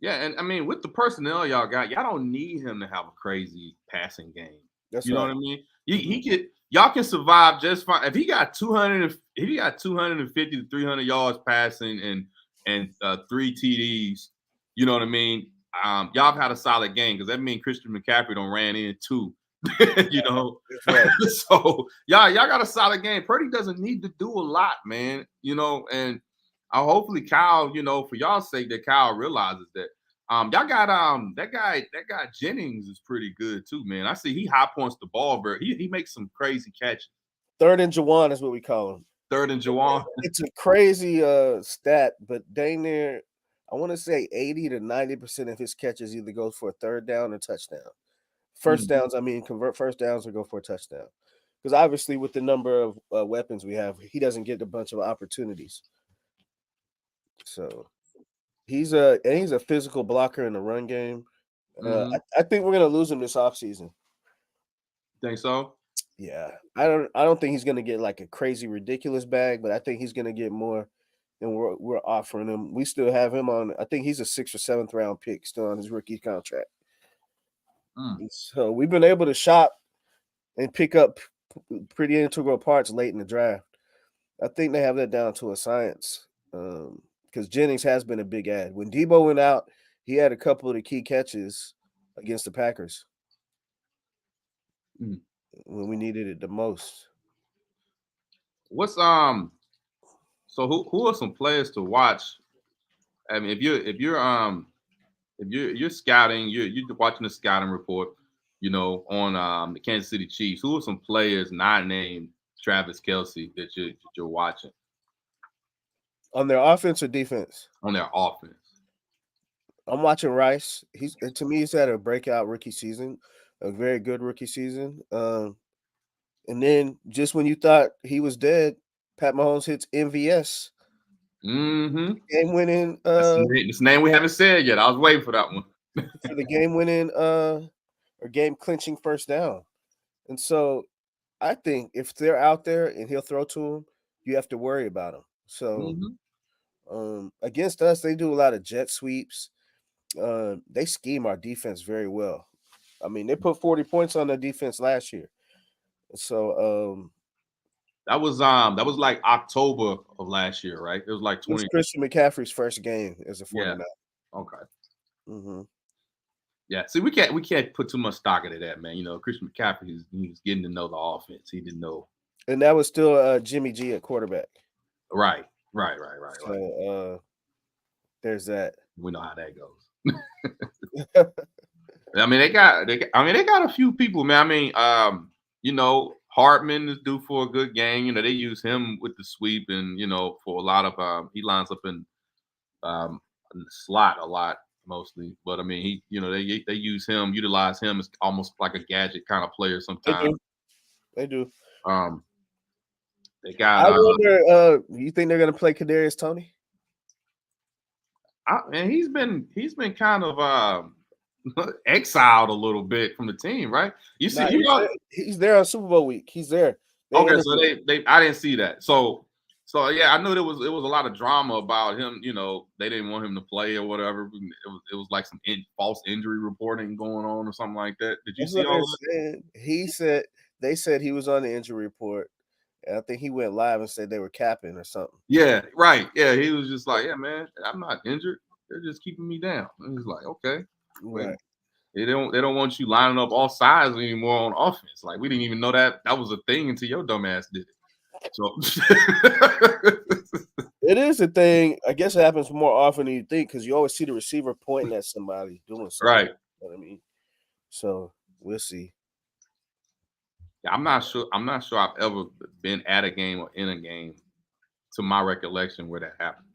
Yeah, and I mean, with the personnel y'all got, y'all don't need him to have a crazy passing game. That's You know right. what I mean? Mhm. He could y'all can survive just fine. If he got 250 to 300 yards passing and 3 TDs, you know what I mean? Y'all have had a solid game because that means Christian McCaffrey don't ran in too. you know. That's right. So y'all got a solid game. Purdy doesn't need to do a lot, man. And hopefully Kyle, for y'all's sake, that Kyle realizes that. Y'all got that guy Jennings is pretty good too, man. I see he high points the ball very. He makes some crazy catches. Third and Jawan is what we call him. Third and Jawan. It's a crazy stat, but dang near, I want to say 80 to 90% of his catches either goes for a third down or touchdown. First Mm. downs, I mean, convert first downs or go for a touchdown. Because obviously, with the number of weapons we have, he doesn't get a bunch of opportunities. So he's a physical blocker in the run game. Hmm. I think we're gonna lose him this offseason. Think so? Yeah, I don't think he's gonna get like a crazy ridiculous bag, but I think he's gonna get more than we're offering him. We still have him on. I think he's a 6th or 7th round pick still on his rookie contract. Mm. And so we've been able to shop and pick up pretty integral parts late in the draft. I think they have that down to a science. Because Jennings has been a big ad. When Debo went out, he had a couple of the key catches against the Packers Mm. when we needed it the most. What's So who are some players to watch? I mean, if you're scouting, you're watching the scouting report, on the Kansas City Chiefs. Who are some players not named Travis Kelsey that you're watching On their offense or defense? on their offense? I'm watching Rice. To me, he's had a breakout rookie season, a very good rookie season. And then just when you thought he was dead, Pat Mahomes hits MVS Mm-hmm. game winning That's a name we haven't said yet. I was waiting for that one. for the game winning or game clinching first down. And so I think if they're out there and he'll throw to him, you have to worry about him. So Mm-hmm. against us, they do a lot of jet sweeps. They scheme our defense very well. I mean, they put 40 points on their defense last year. So That was like October of last year, right? It was like it's 20. Christian McCaffrey's first game as a Yeah. 49. Okay. Mm-hmm. Yeah. See, we can't put too much stock into that, man. Christian McCaffrey, he's getting to know the offense. He didn't know. And that was still Jimmy G at quarterback. Right. Right, right, right, right. So there's that. We know how that goes. I mean, they got a few people, man. I mean, Hartman is due for a good game. They use him with the sweep, and for a lot of he lines up in the slot a lot mostly. But I mean, they use him, utilize him as almost like a gadget kind of player They sometimes. do. They do. Um, they got I wonder. You think they're gonna play Kadarius Toney? and he's been kind of exiled a little bit from the team, right? You see, Nah, he's there on Super Bowl week. He's there. They Okay, so interviewed him. they I didn't see that. So yeah, I knew it was a lot of drama about him. They didn't want him to play or whatever. It was like some false injury reporting going on or something like that. Did you That's see what all they're of that? saying. They said he was on the injury report, and I think he went live and said they were capping or something. Yeah, right. Yeah, he was just like, yeah, man, I'm not injured. They're just keeping me down. And he's like, okay, wait. Right. They don't want you lining up all sides anymore on offense. Like we didn't even know that was a thing until your dumb ass did it. So It is a thing. I guess it happens more often than you think because you always see the receiver pointing at somebody doing something. right. You know what I mean? So we'll see. Yeah, I'm not sure. I'm not sure I've ever been at a game or in a game, to my recollection, where that happened.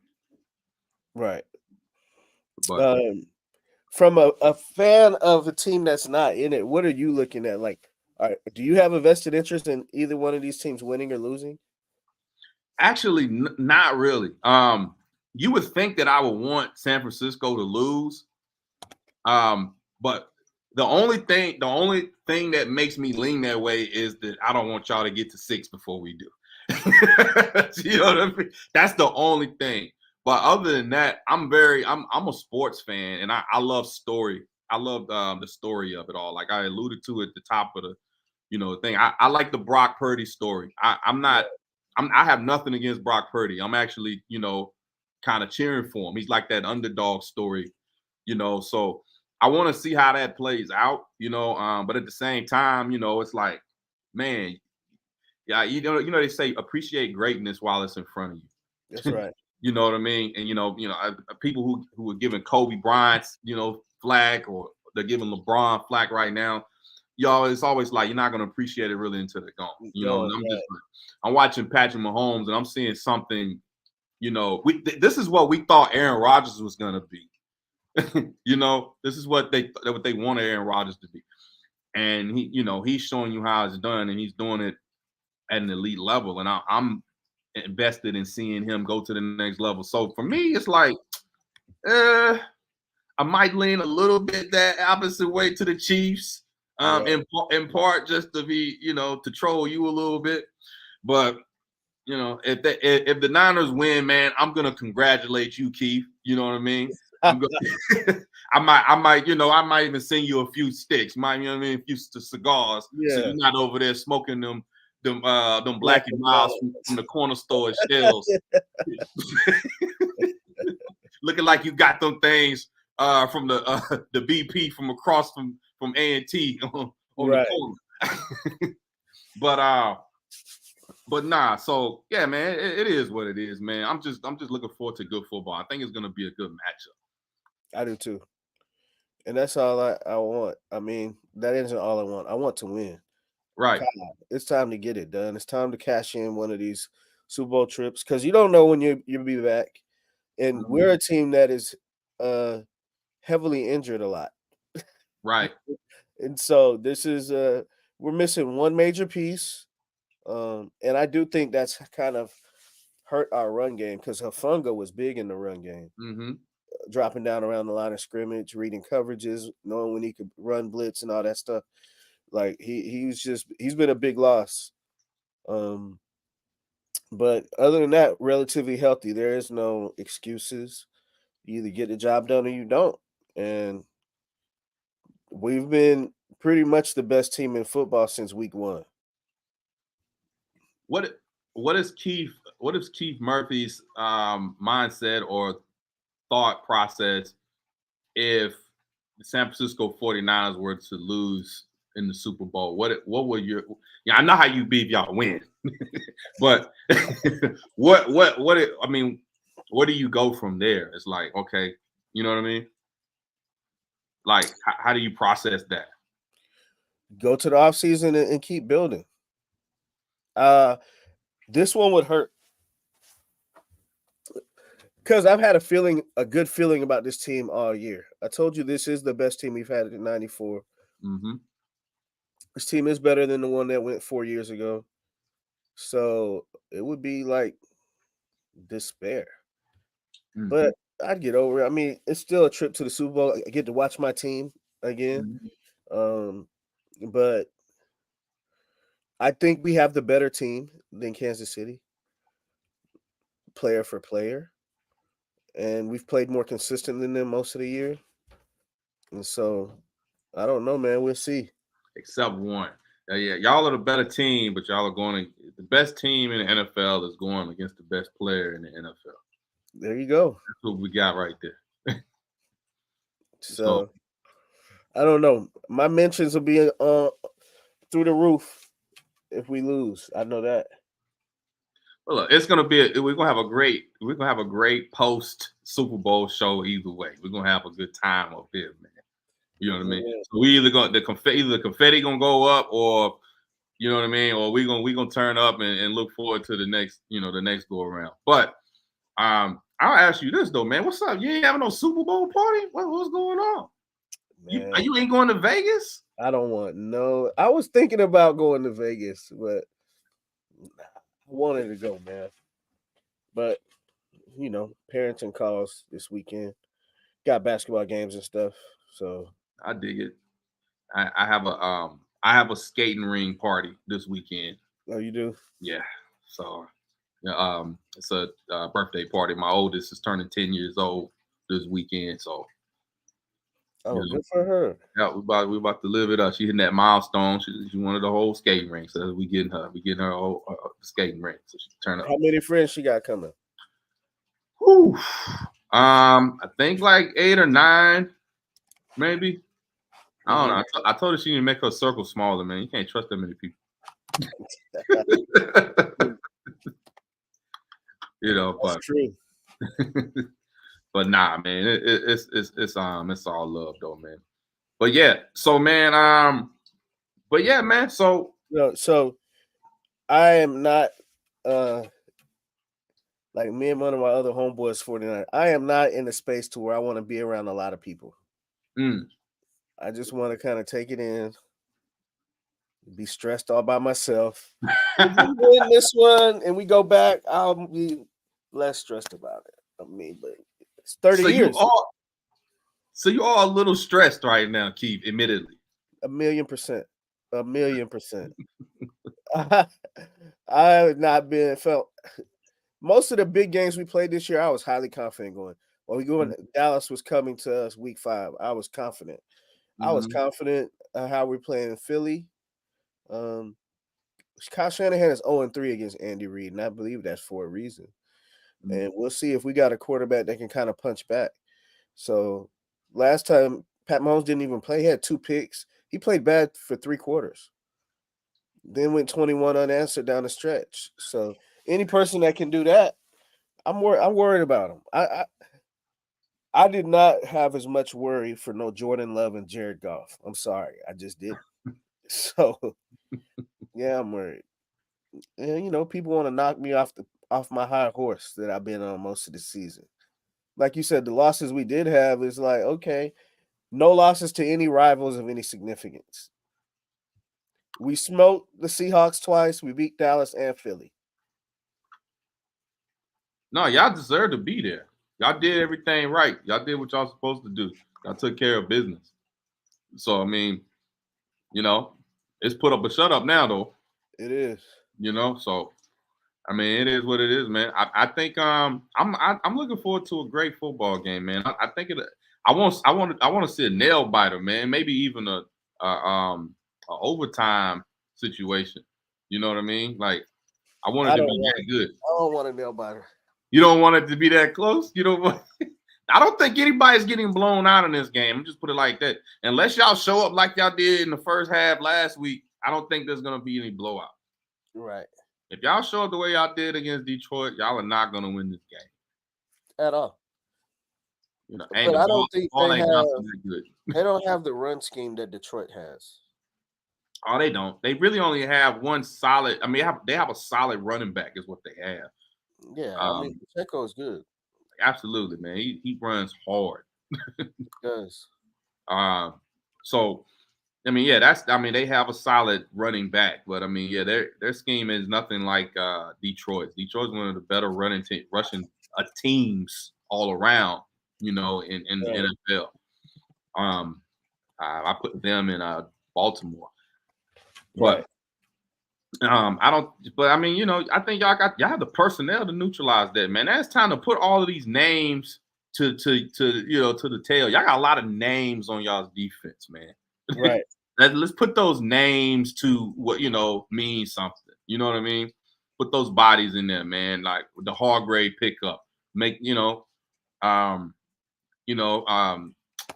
Right. But From a fan of a team that's not in it, what are you looking at? Like, do you have a vested interest in either one of these teams winning or losing? actually, not really. You would think that I would want San Francisco to lose. But the only thing that makes me lean that way is that I don't want y'all to get to 6 before we do. You know what I mean? That's the only thing. But other than that, I'm a sports fan, and I love story. I love the story of it all. Like I alluded to at the top of the thing. I like the Brock Purdy story. I'm not. I have nothing against Brock Purdy. I'm actually kind of cheering for him. He's like that underdog story. So I want to see how that plays out. But at the same time, it's like, man, yeah, they say appreciate greatness while it's in front of you. That's right. You know what I mean? And people who are giving Kobe Bryant's flag, or they're giving LeBron flag right now. Y'all, it's always like you're not gonna appreciate it really until they're gone. And I'm watching Patrick Mahomes, and I'm seeing something. This is what we thought Aaron Rodgers was gonna be. This is what they wanted Aaron Rodgers to be, and he's showing you how it's done, and he's doing it at an elite level, and I'm invested in seeing him go to the next level. So for me, it's like, I might lean a little bit that opposite way to the Chiefs, in part just to be, to troll you a little bit. But if the Niners win, man, I'm gonna congratulate you, Keith. You know what I mean? I'm gonna, I might even send you a few sticks, a few cigars, so you're not over there smoking them Black and Miles from the corner store at Shells. Looking like you got them things from the BP from across from A&T on the corner. But nah, so yeah, man, it is what it is, man. I'm just looking forward to good football. I think it's gonna be a good matchup. I do too. And that's all I want. I mean, that isn't all I want. I want to win. Right. It's time to get it done. It's time to cash in one of these Super Bowl trips because you don't know when you'll be back. And we're a team that is heavily injured a lot. Right. And so this is we're missing one major piece. And I do think that's kind of hurt our run game because Hufanga was big in the run game. Mm-hmm. Dropping down around the line of scrimmage, reading coverages, knowing when he could run blitz and all that stuff. Like he's been a big loss. But other than that, relatively healthy. There is no excuses. You either get the job done or you don't. And we've been pretty much the best team in football since week 1. What is Keith Murphy's mindset or thought process if the San Francisco 49ers were to lose in the Super Bowl? What were your? Yeah, I know how you be if y'all win, but I mean, where do you go from there? It's like, okay, you know what I mean? Like, how do you process that? Go to the off season and keep building. Uh, this one would hurt because I've had a good feeling about this team all year. I told you this is the best team we've had in '94. Mm-hmm. This team is better than the one that went 4 years ago. So it would be like despair. Mm-hmm. But I'd get over it. I mean, it's still a trip to the Super Bowl. I get to watch my team again. Mm-hmm. Um, but I think we have the better team than Kansas City, player for player. And we've played more consistent than them most of the year. And so I don't know, man. We'll see. Except one. Yeah, y'all are the better team, but y'all are going to the best team in the NFL is going against the best player in the NFL. There you go. That's what we got right there. So, So I don't know. My mentions will be through the roof if we lose. I know that. well, look, it's gonna be. We're gonna have a great post Super Bowl show either way. We're gonna have a good time up here, man. You know what I mean? Yeah. So we either the confetti gonna go up, or you know what I mean, or we gonna turn up and look forward to the next the next go around. But I'll ask you this though, man. What's up? You ain't having no Super Bowl party? What's going on? Man, You ain't going to Vegas? I don't want no. I was thinking about going to Vegas, but I wanted to go, man. But parenting calls this weekend. Got basketball games and stuff. So I dig it. I have a skating ring party this weekend. oh, you do? Yeah. So yeah, it's a birthday party. My oldest is turning 10 years old this weekend. So you Oh, know, good for her. yeah, we about to live it up. She hitting that milestone. She wanted the whole skating ring. So we getting her whole skating ring. So she turn up. How many friends she got coming? Whew. I think like 8 or 9, maybe. I don't know. I told her she need to make her circle smaller, man. You can't trust that many people. That's But true. but nah, man. It's all love though, man. But yeah, so man, but yeah, man. So So I am not like me and one of my other homeboys 49. I am not in a space to where I want to be around a lot of people. mm, I just want to kind of take it in, be stressed all by myself. If we win this one and we go back, I'll be less stressed about it. I mean, but it's 30 so you years. all so you all a little stressed right now, Keith, admittedly. 1,000,000%. 1,000,000%. I have not been felt most of the big games we played this year, I was highly confident going. When we going, Dallas was coming to us week 5. I was confident. I was Mm-hmm. confident how we're playing in Philly. Um, Kyle Shanahan is 0-3 against Andy Reid, and I believe that's for a reason. Mm-hmm. And we'll see if we got a quarterback that can kind of punch back. So last time Pat Mahomes didn't even play. He had 2 picks. He played bad for 3 quarters. Then went 21 unanswered down the stretch. So any person that can do that, I'm worried about him. I did not have as much worry for no Jordan Love and Jared Goff. I'm sorry, I just didn't. So yeah, I'm worried. And people want to knock me off my high horse that I've been on most of the season. Like you said, the losses we did have is like, okay, no losses to any rivals of any significance. We smoked the Seahawks twice. We beat Dallas and Philly. No, y'all deserve to be there. Y'all did everything right. Y'all did what y'all supposed to do. Y'all took care of business. So I mean, you know, it's put up a shut up now though. It is. So I mean, it is what it is, man. I think I'm looking forward to a great football game, man. I think I want to see a nail biter, man. Maybe even a overtime situation. You know what I mean? Like I want it I to don't be want. that good. I don't want a nail biter. You don't want it to be that close. You don't want. I don't think anybody's getting blown out in this game. I'm just put it like that. Unless y'all show up like y'all did in the first half last week, I don't think there's gonna be any blowout. Right. If y'all show up the way y'all did against Detroit, y'all are not gonna win this game. At all. You know, But I don't think ball they ain't bouncing that good. they don't have the run scheme that Detroit has. Oh, they don't. They really only have one solid. I mean, they have a solid running back, is what they have. Yeah, I mean Um, Pacheco is good. absolutely, man. He runs hard. He does. So I mean, yeah, I mean, they have a solid running back, but I mean, yeah, their scheme is nothing like Detroit's. Detroit's one of the better rushing teams all around, you know, in the Right. NFL. Um, I put them in Baltimore, Right. but I don't. But I mean, you know, I think y'all have the personnel to neutralize that, man. That's time to put all of these names to you know to the tail. Y'all got a lot of names on y'all's defense, man. Right. Let's put those names to what you know means something. You know what I mean? Put those bodies in there, man. Like the Hargrave pickup. Make um, you know,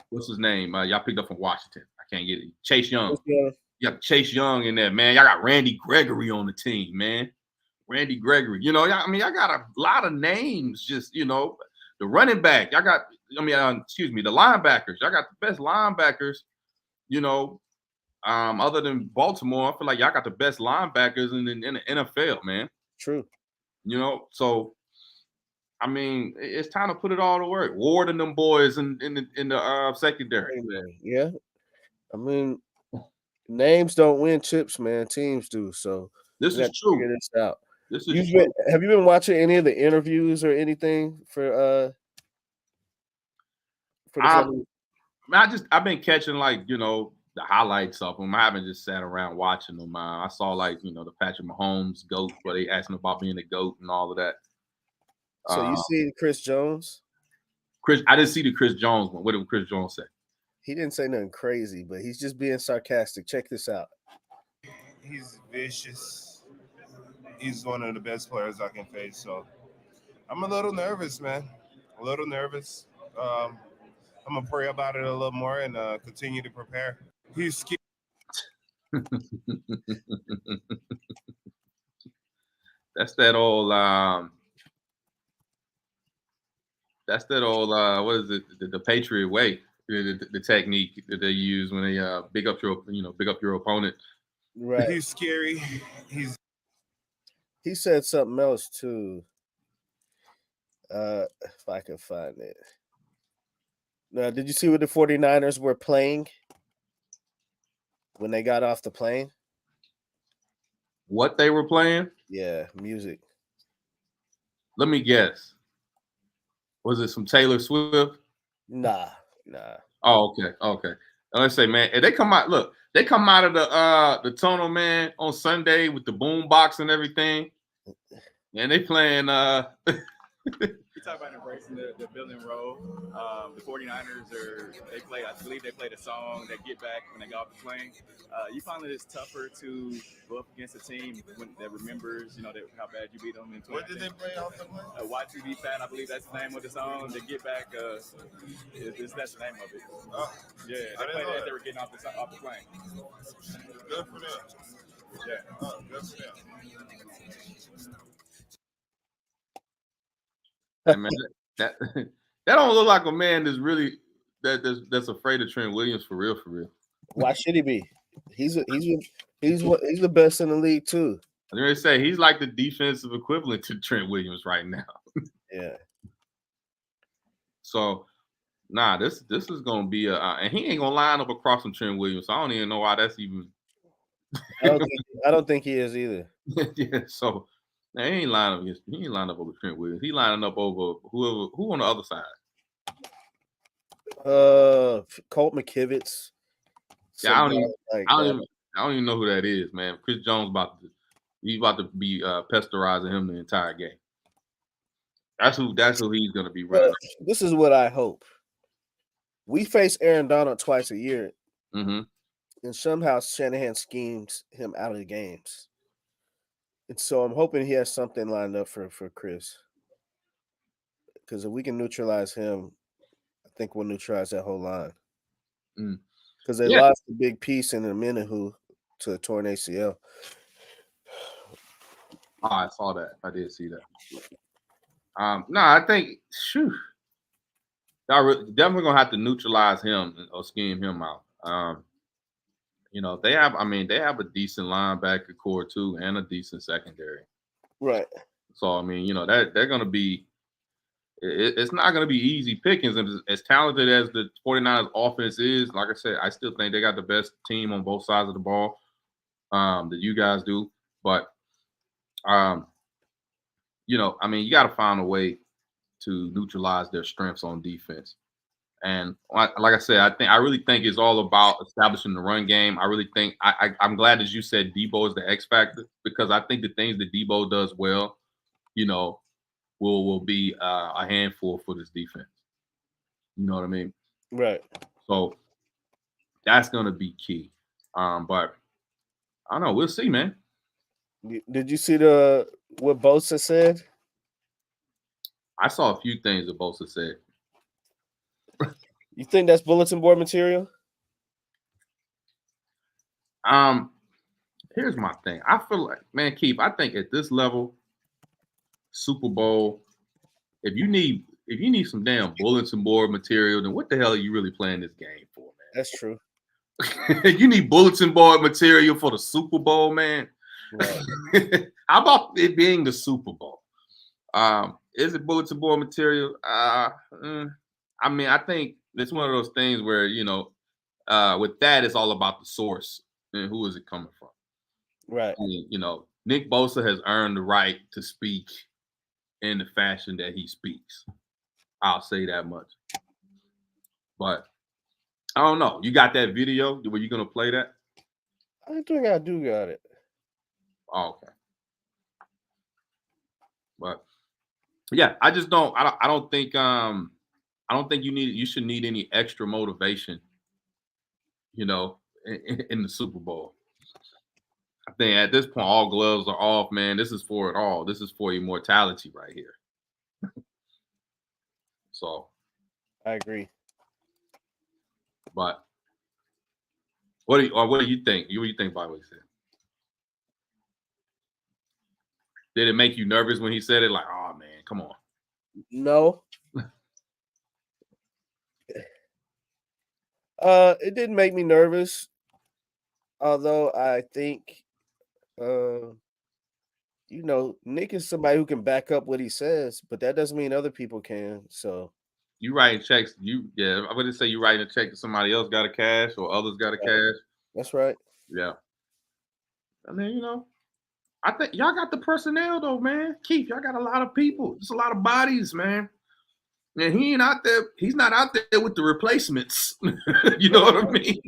what's his name? Y'all picked up from Washington. I can't get it. Chase Young. Yeah. You got Chase Young in there, man. Y'all got Randy Gregory on the team, man. Randy Gregory. You know, I mean, I got a lot of names. Just you know, the running back. Y'all got. I mean, excuse me, the linebackers. Y'all got the best linebackers. You know, other than Baltimore, I feel like y'all got the best linebackers in the NFL, man. True. You know, so I mean, it's time to put it all to work. Ward and them boys in the secondary. Amen. Yeah. I mean, names don't win chips, man. Teams do. So This we got is to true. figure this out. This is true. Have you been watching any of the interviews or anything for the Um, 70? I've been catching like you know the highlights of them. I haven't just sat around watching them. I saw like you know the Patrick Mahomes goat, where they asking about being a goat and all of that. So you Uh, see Chris Jones? I didn't see the Chris Jones one. What did Chris Jones say? He didn't say nothing crazy, but he's just being sarcastic. Check this out. He's vicious. He's one of the best players I can face. So I'm a little nervous, man. A little nervous. Um, I'm gonna pray about it a little more and continue to prepare. He's scared. That's that old. That's that old. What is it? The Patriot way. The technique that they use when they big up your opponent. Right. He's scary. He's He said something else too. If I can find it. Now, did you see what the 49ers were playing when they got off the plane? What they were playing? Yeah, music. Let me guess. Was it some Taylor Swift? Nah. Oh, okay. Let's say, man, if they come out, look, they come out of the tunnel, man, on Sunday with the boom box and everything, and they playing You talk about embracing the building role. The 49ers I believe they played a song that Get Back when they got off the plane. You find it tougher to go up against a team that remembers, how bad you beat them in 2019. what did they play off the plane? YTV Fat, I believe that's the name of the song. The Get Back, that's the name of it. Oh, Yeah, they played it as they were getting off the plane. good for them. Yeah. Oh, good for them. hey, man, that that don't look like a man that's afraid of Trent Williams for real. Why should he be? He's the best in the league too. I'm gonna say he's like the defensive equivalent to Trent Williams right now. Yeah. So nah, this is gonna be and he ain't gonna line up across from Trent Williams. So I don't even know why that's even. I don't think he is either. Yeah, so he ain't lining up over Trent Williams. He lining up over who on the other side. Colt McKivitz. Yeah, I don't that. even know who that is, man. Chris Jones about to be pesterizing him the entire game. That's who he's gonna be running. This is what I hope. We face Aaron Donald twice a year, Mm-hmm. and somehow Shanahan schemes him out of the games. And so I'm hoping he has something lined up for Chris. Because if we can neutralize him, think we'll neutralize that whole line Mm. because they Yeah. lost a big piece in a minute to a torn ACL. Oh, I saw that. I did see that. No, I think y'all definitely gonna have to neutralize him or scheme him out. They have a decent linebacker core too and a decent secondary. Right. So that they're gonna be it's not gonna be easy pickings. And as talented as the 49ers offense is, like I said, I still think they got the best team on both sides of the ball that you guys do. But you got to find a way to neutralize their strengths on defense. And like I said, I really think it's all about establishing the run game. I really think I'm glad that you said Debo is the X factor, because I think the things that Debo does well, will be a handful for this defense. You know what I mean? Right. So that's gonna be key. But I don't know. We'll see, man. Did you see what Bosa said? I saw a few things that Bosa said. You think that's bulletin board material? Here's my thing. I feel like, man, Keith, I think at this level, Super Bowl, if you need some damn bulletin board material, then what the hell are you really playing this game for, man? That's true. You need bulletin board material for the Super Bowl, man. Right. How about it being the Super Bowl? Is it bulletin board material? I think it's one of those things where, with that, it's all about the source and who is it coming from. Right. Nick Bosa has earned the right to speak in the fashion that he speaks. I'll say that much. But I don't know. You got that video? Were you gonna play that? I think I do got it. Oh, okay. But yeah, I just don't. I don't think you should need any extra motivation. In the Super Bowl. I think at this point, all gloves are off, man. This is for it all. This is for immortality right here. So I agree. But what do you think? What do you think about what he said? Did it make you nervous when he said it? Like, oh man, come on. No. It didn't make me nervous. Although I think Nick is somebody who can back up what he says, but that doesn't mean other people can. So You writing checks? I wouldn't say you writing a check that somebody else got to cash or others got to cash. That's right. Yeah. I mean, I think y'all got the personnel though, man. Keith, y'all got a lot of people. There's a lot of bodies, man. And he ain't out there. He's not out there with the replacements. You know what I mean?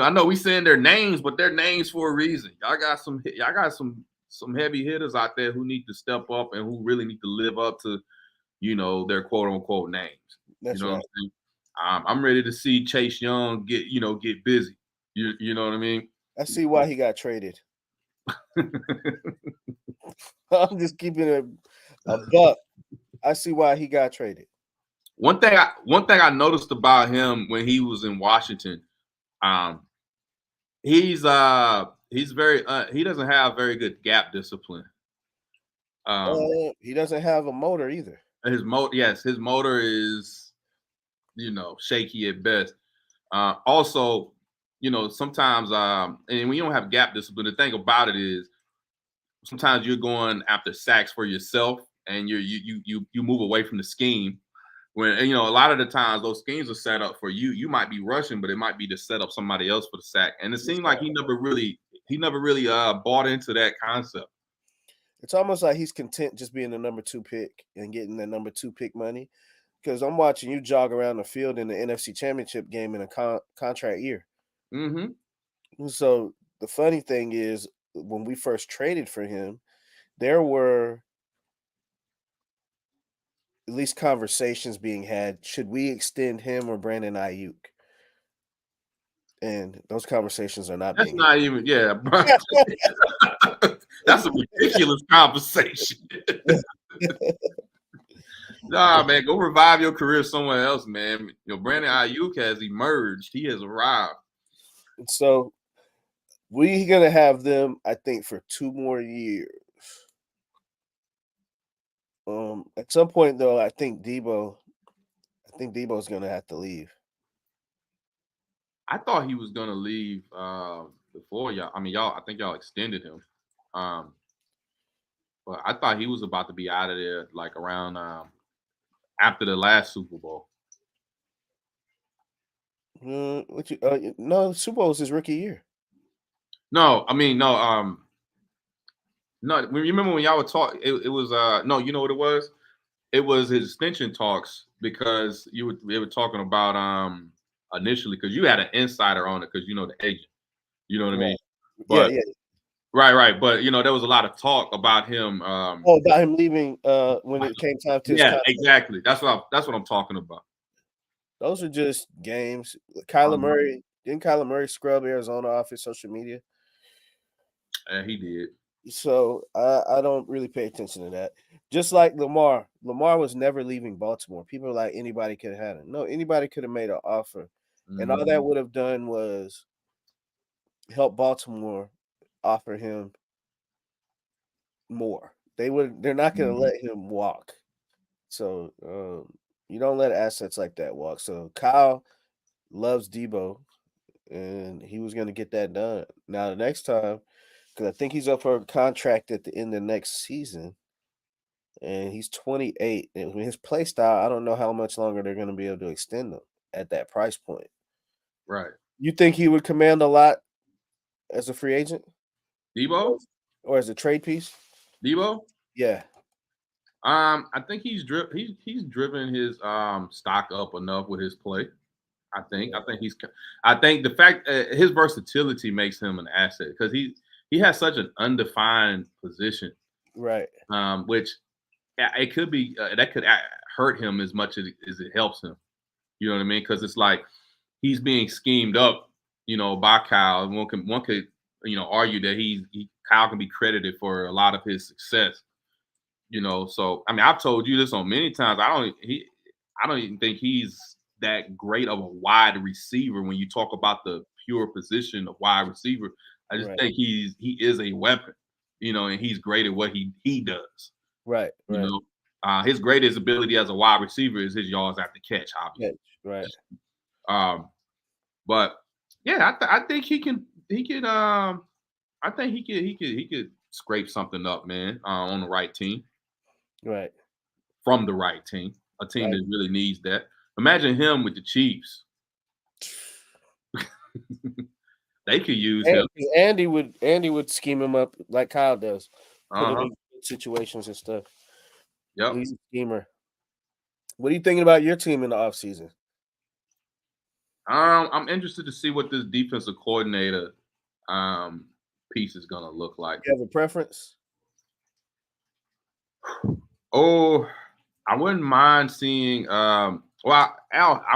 I know we saying their names, but they're names for a reason. Y'all got some heavy hitters out there who need to step up and who really need to live up to, their quote unquote names. That's What right. I'm saying? I'm ready to see Chase Young get busy. You know what I mean? I see why he got traded. I'm just keeping it a buck. I see why he got traded. One thing I noticed about him when he was in Washington, he's very he doesn't have very good gap discipline. He doesn't have a motor either. His motor is shaky at best. Also, sometimes and when you don't have gap discipline, the thing about it is sometimes you're going after sacks for yourself and you move away from the scheme. When a lot of the times those schemes are set up for you. You might be rushing, but it might be to set up somebody else for the sack. And it seemed like he never really bought into that concept. It's almost like he's content just being the number 2 pick and getting the number 2 pick money. Because I'm watching you jog around the field in the NFC Championship game in a contract year. Mm-hmm. So the funny thing is, when we first traded for him, there were at least conversations being had. Should we extend him or Brandon Ayuk? And those conversations are not. That's not even. Yeah, bro. That's a ridiculous conversation. Nah, man, go revive your career somewhere else, man. You know, Brandon Ayuk has emerged. He has arrived. So we're gonna have them, I think, for 2 more years. At some point though, I think Debo's gonna have to leave. I thought he was gonna leave before y'all. I mean, I think y'all extended him. But I thought he was about to be out of there like around after the last Super Bowl. No, Super Bowl was his rookie year. No, I mean no. No, remember when y'all were talking? It was no, you know what it was? It was his extension talks because they were talking about initially because you had an insider on it because you know the agent. You know what I mean? Yeah, But yeah. right. But you know, there was a lot of talk about him. Oh, about him leaving when it came time to his Yeah, contract. exactly. That's what I'm talking about. Those are just games. Kyler Murray, didn't Kyler Murray scrub Arizona off his social media? He did. So I don't really pay attention to that. Just like Lamar. Lamar was never leaving Baltimore. People are like anybody could have had him. No, anybody could have made an offer. And all that would have done was help Baltimore offer him more. They're not gonna let him walk. So you don't let assets like that walk. So Kyle loves Debo, and he was going to get that done. Now the next time, because I think he's up for a contract at the end of next season, and he's 28. And with his play style, I don't know how much longer they're going to be able to extend him at that price point. Right. You think he would command a lot as a free agent, Debo? or as a trade piece? Debo? Yeah. I think he's driven his stock up enough with his play. I think the fact his versatility makes him an asset because he has such an undefined position, Right. Which it could be that could hurt him as much as it helps him. You know what I mean? Because it's like he's being schemed up, you know, by Kyle. One could argue that Kyle can be credited for a lot of his success. You know, so I mean, I've told you this on many times. I don't even think he's that great of a wide receiver when you talk about the pure position of wide receiver. I just think he is a weapon, you know, and he's great at what he does. Right. You know, his greatest ability as a wide receiver is his yards after catch, obviously. Right. But yeah, I think he can. I think he could scrape something up, man, on the right team. Right. From the right team, a team that really needs that. Imagine him with the Chiefs. They could use him. Andy would scheme him up like Kyle does, put him Uh-huh. in situations and stuff. Yep. He's a schemer. What are you thinking about your team in the offseason? I'm interested to see what this defensive coordinator piece is gonna look like. You have a preference? Oh, I wouldn't mind seeing I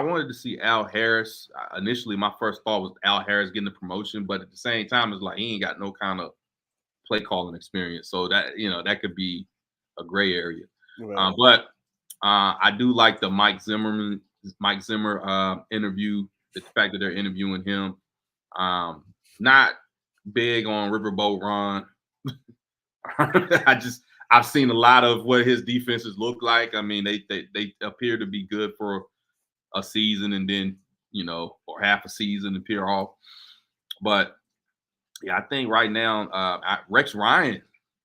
wanted to see Al Harris. Initially, my first thought was Al Harris getting the promotion, but at the same time, it's like he ain't got no kind of play calling experience. So that could be a gray area. Right. But I do like the Mike Zimmer interview. The fact that they're interviewing him. Not big on Riverboat Ron. I've seen a lot of what his defenses look like. I mean, they appear to be good for a season and then, or half a season appear off. But yeah, I think right now, Rex Ryan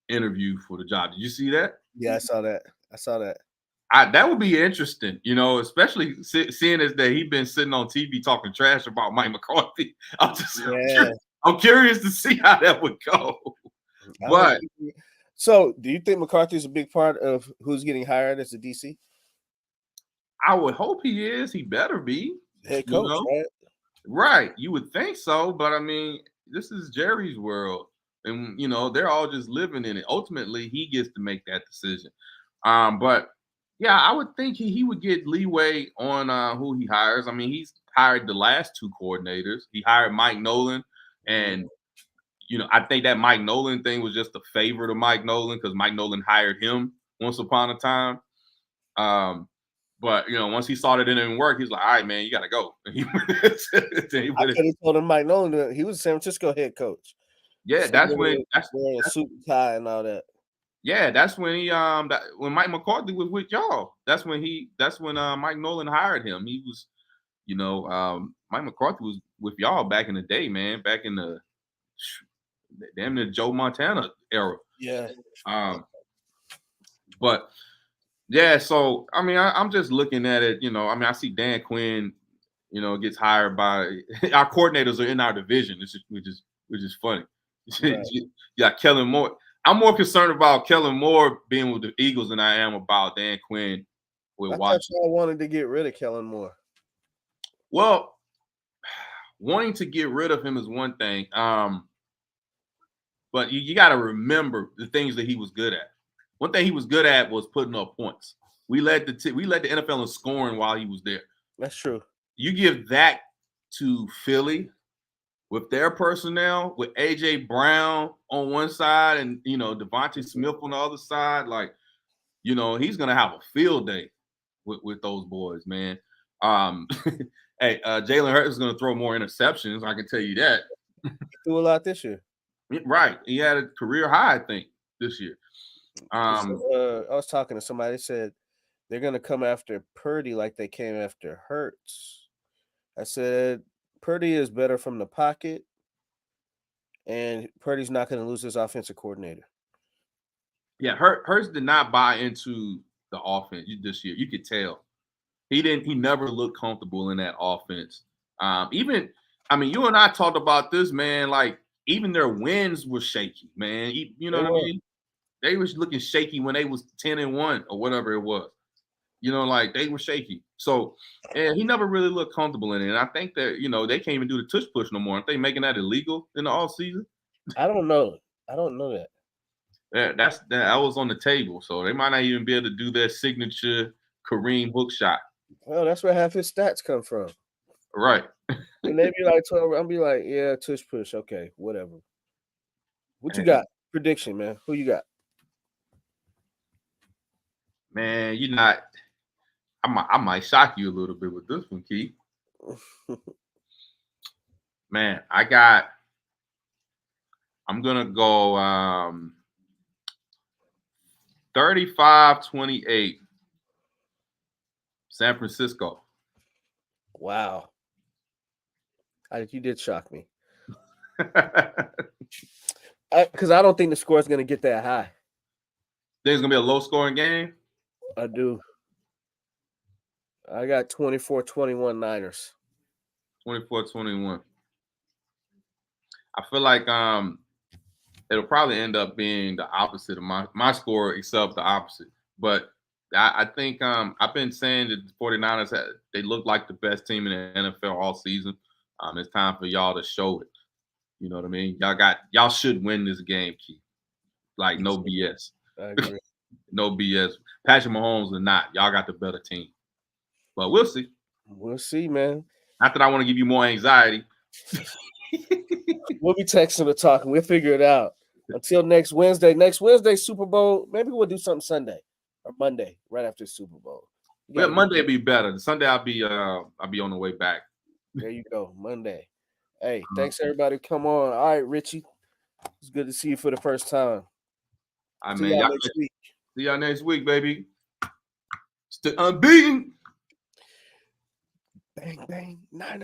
interviewed for the job. Did you see that? Yeah, I saw that. That would be interesting, especially seeing as that he's been sitting on TV talking trash about Mike McCarthy. I'm curious to see how that would go. But so, do you think McCarthy is a big part of who's getting hired as the DC? I would hope he is. He better be head coach, right? Right. You would think so, but I mean, this is Jerry's world, and they're all just living in it. Ultimately, he gets to make that decision. But yeah, I would think he would get leeway on who he hires. I mean, he's hired the last two coordinators. He hired Mike Nolan, and I think that Mike Nolan thing was just a favor to Mike Nolan because Mike Nolan hired him once upon a time. But once he saw that it didn't work, he's like, all right, man, you gotta go. And he I could have told him Mike Nolan that he was San Francisco head coach. yeah, that's when wearing a suit and tie and all that. Yeah, that's when he when Mike McCarthy was with y'all. That's when Mike Nolan hired him. He was, Mike McCarthy was with y'all back in the day, man. Back in the damn near Joe Montana era. Yeah. But yeah, so I mean, I'm just looking at it. I see Dan Quinn, gets hired by our coordinators are in our division, which is funny. Right. Yeah, Kellen Moore. I'm more concerned about Kellen Moore being with the Eagles than I am about Dan Quinn with I thought Washington. y'all wanted to get rid of Kellen Moore. Well, wanting to get rid of him is one thing, but you got to remember the things that he was good at. One thing he was good at was putting up points. We led the NFL in scoring while he was there. That's true. You give that to Philly with their personnel, with AJ Brown on one side and Devontae Smith on the other side, he's gonna have a field day with those boys, man. Hey, Jalen Hurts is gonna throw more interceptions. I can tell you that. He threw a lot this year. Right, he had a career high, I think, this year. I was talking to somebody. They said they're gonna come after Purdy like they came after Hurts. I said Purdy is better from the pocket, and Purdy's not going to lose his offensive coordinator. Yeah, Hurts did not buy into the offense this year. You could tell he didn't. He never looked comfortable in that offense. You and I talked about this, man. Like even their wins were shaky, man. You know what I mean? They was looking shaky when they was 10-1 or whatever it was. Like they were shaky. So, and he never really looked comfortable in it. And I think that, they can't even do the tush push no more. Aren't they making that illegal in the off season? I don't know. I don't know that. Yeah, that was on the table. So they might not even be able to do their signature Kareem hook shot. Well, that's where half his stats come from. Right. And they be like 12. I'll be like, yeah, tush push. Okay, whatever. What you got? Prediction, man. Who you got? Man, you're not. I might shock you a little bit with this one, Keith. Man, I'm gonna go 35-28. San Francisco. Wow. You did shock me. Because I don't think the score is going to get that high. Think it's going to be a low-scoring game? I do. I got 24-21 Niners. 24-21. I feel like it'll probably end up being the opposite of my score, except the opposite. But I think I've been saying that the 49ers, they look like the best team in the NFL all season. It's time for y'all to show it. You know what I mean? Y'all should win this game, Keith. Like, no BS. I agree. No BS. Patrick Mahomes or not, y'all got the better team. But we'll see. We'll see, man. Not that I want to give you more anxiety. We'll be texting or talking. We'll figure it out. Until next Wednesday. Next Wednesday, Super Bowl. Maybe we'll do something Sunday or Monday, right after the Super Bowl. Well, Monday will be better. Sunday I'll be on the way back. There you go. Monday. Hey, thanks everybody. Come on. All right, Richie. It's good to see you for the first time. See y'all next week. See y'all next week, baby. Still unbeaten. Bang, bang. 9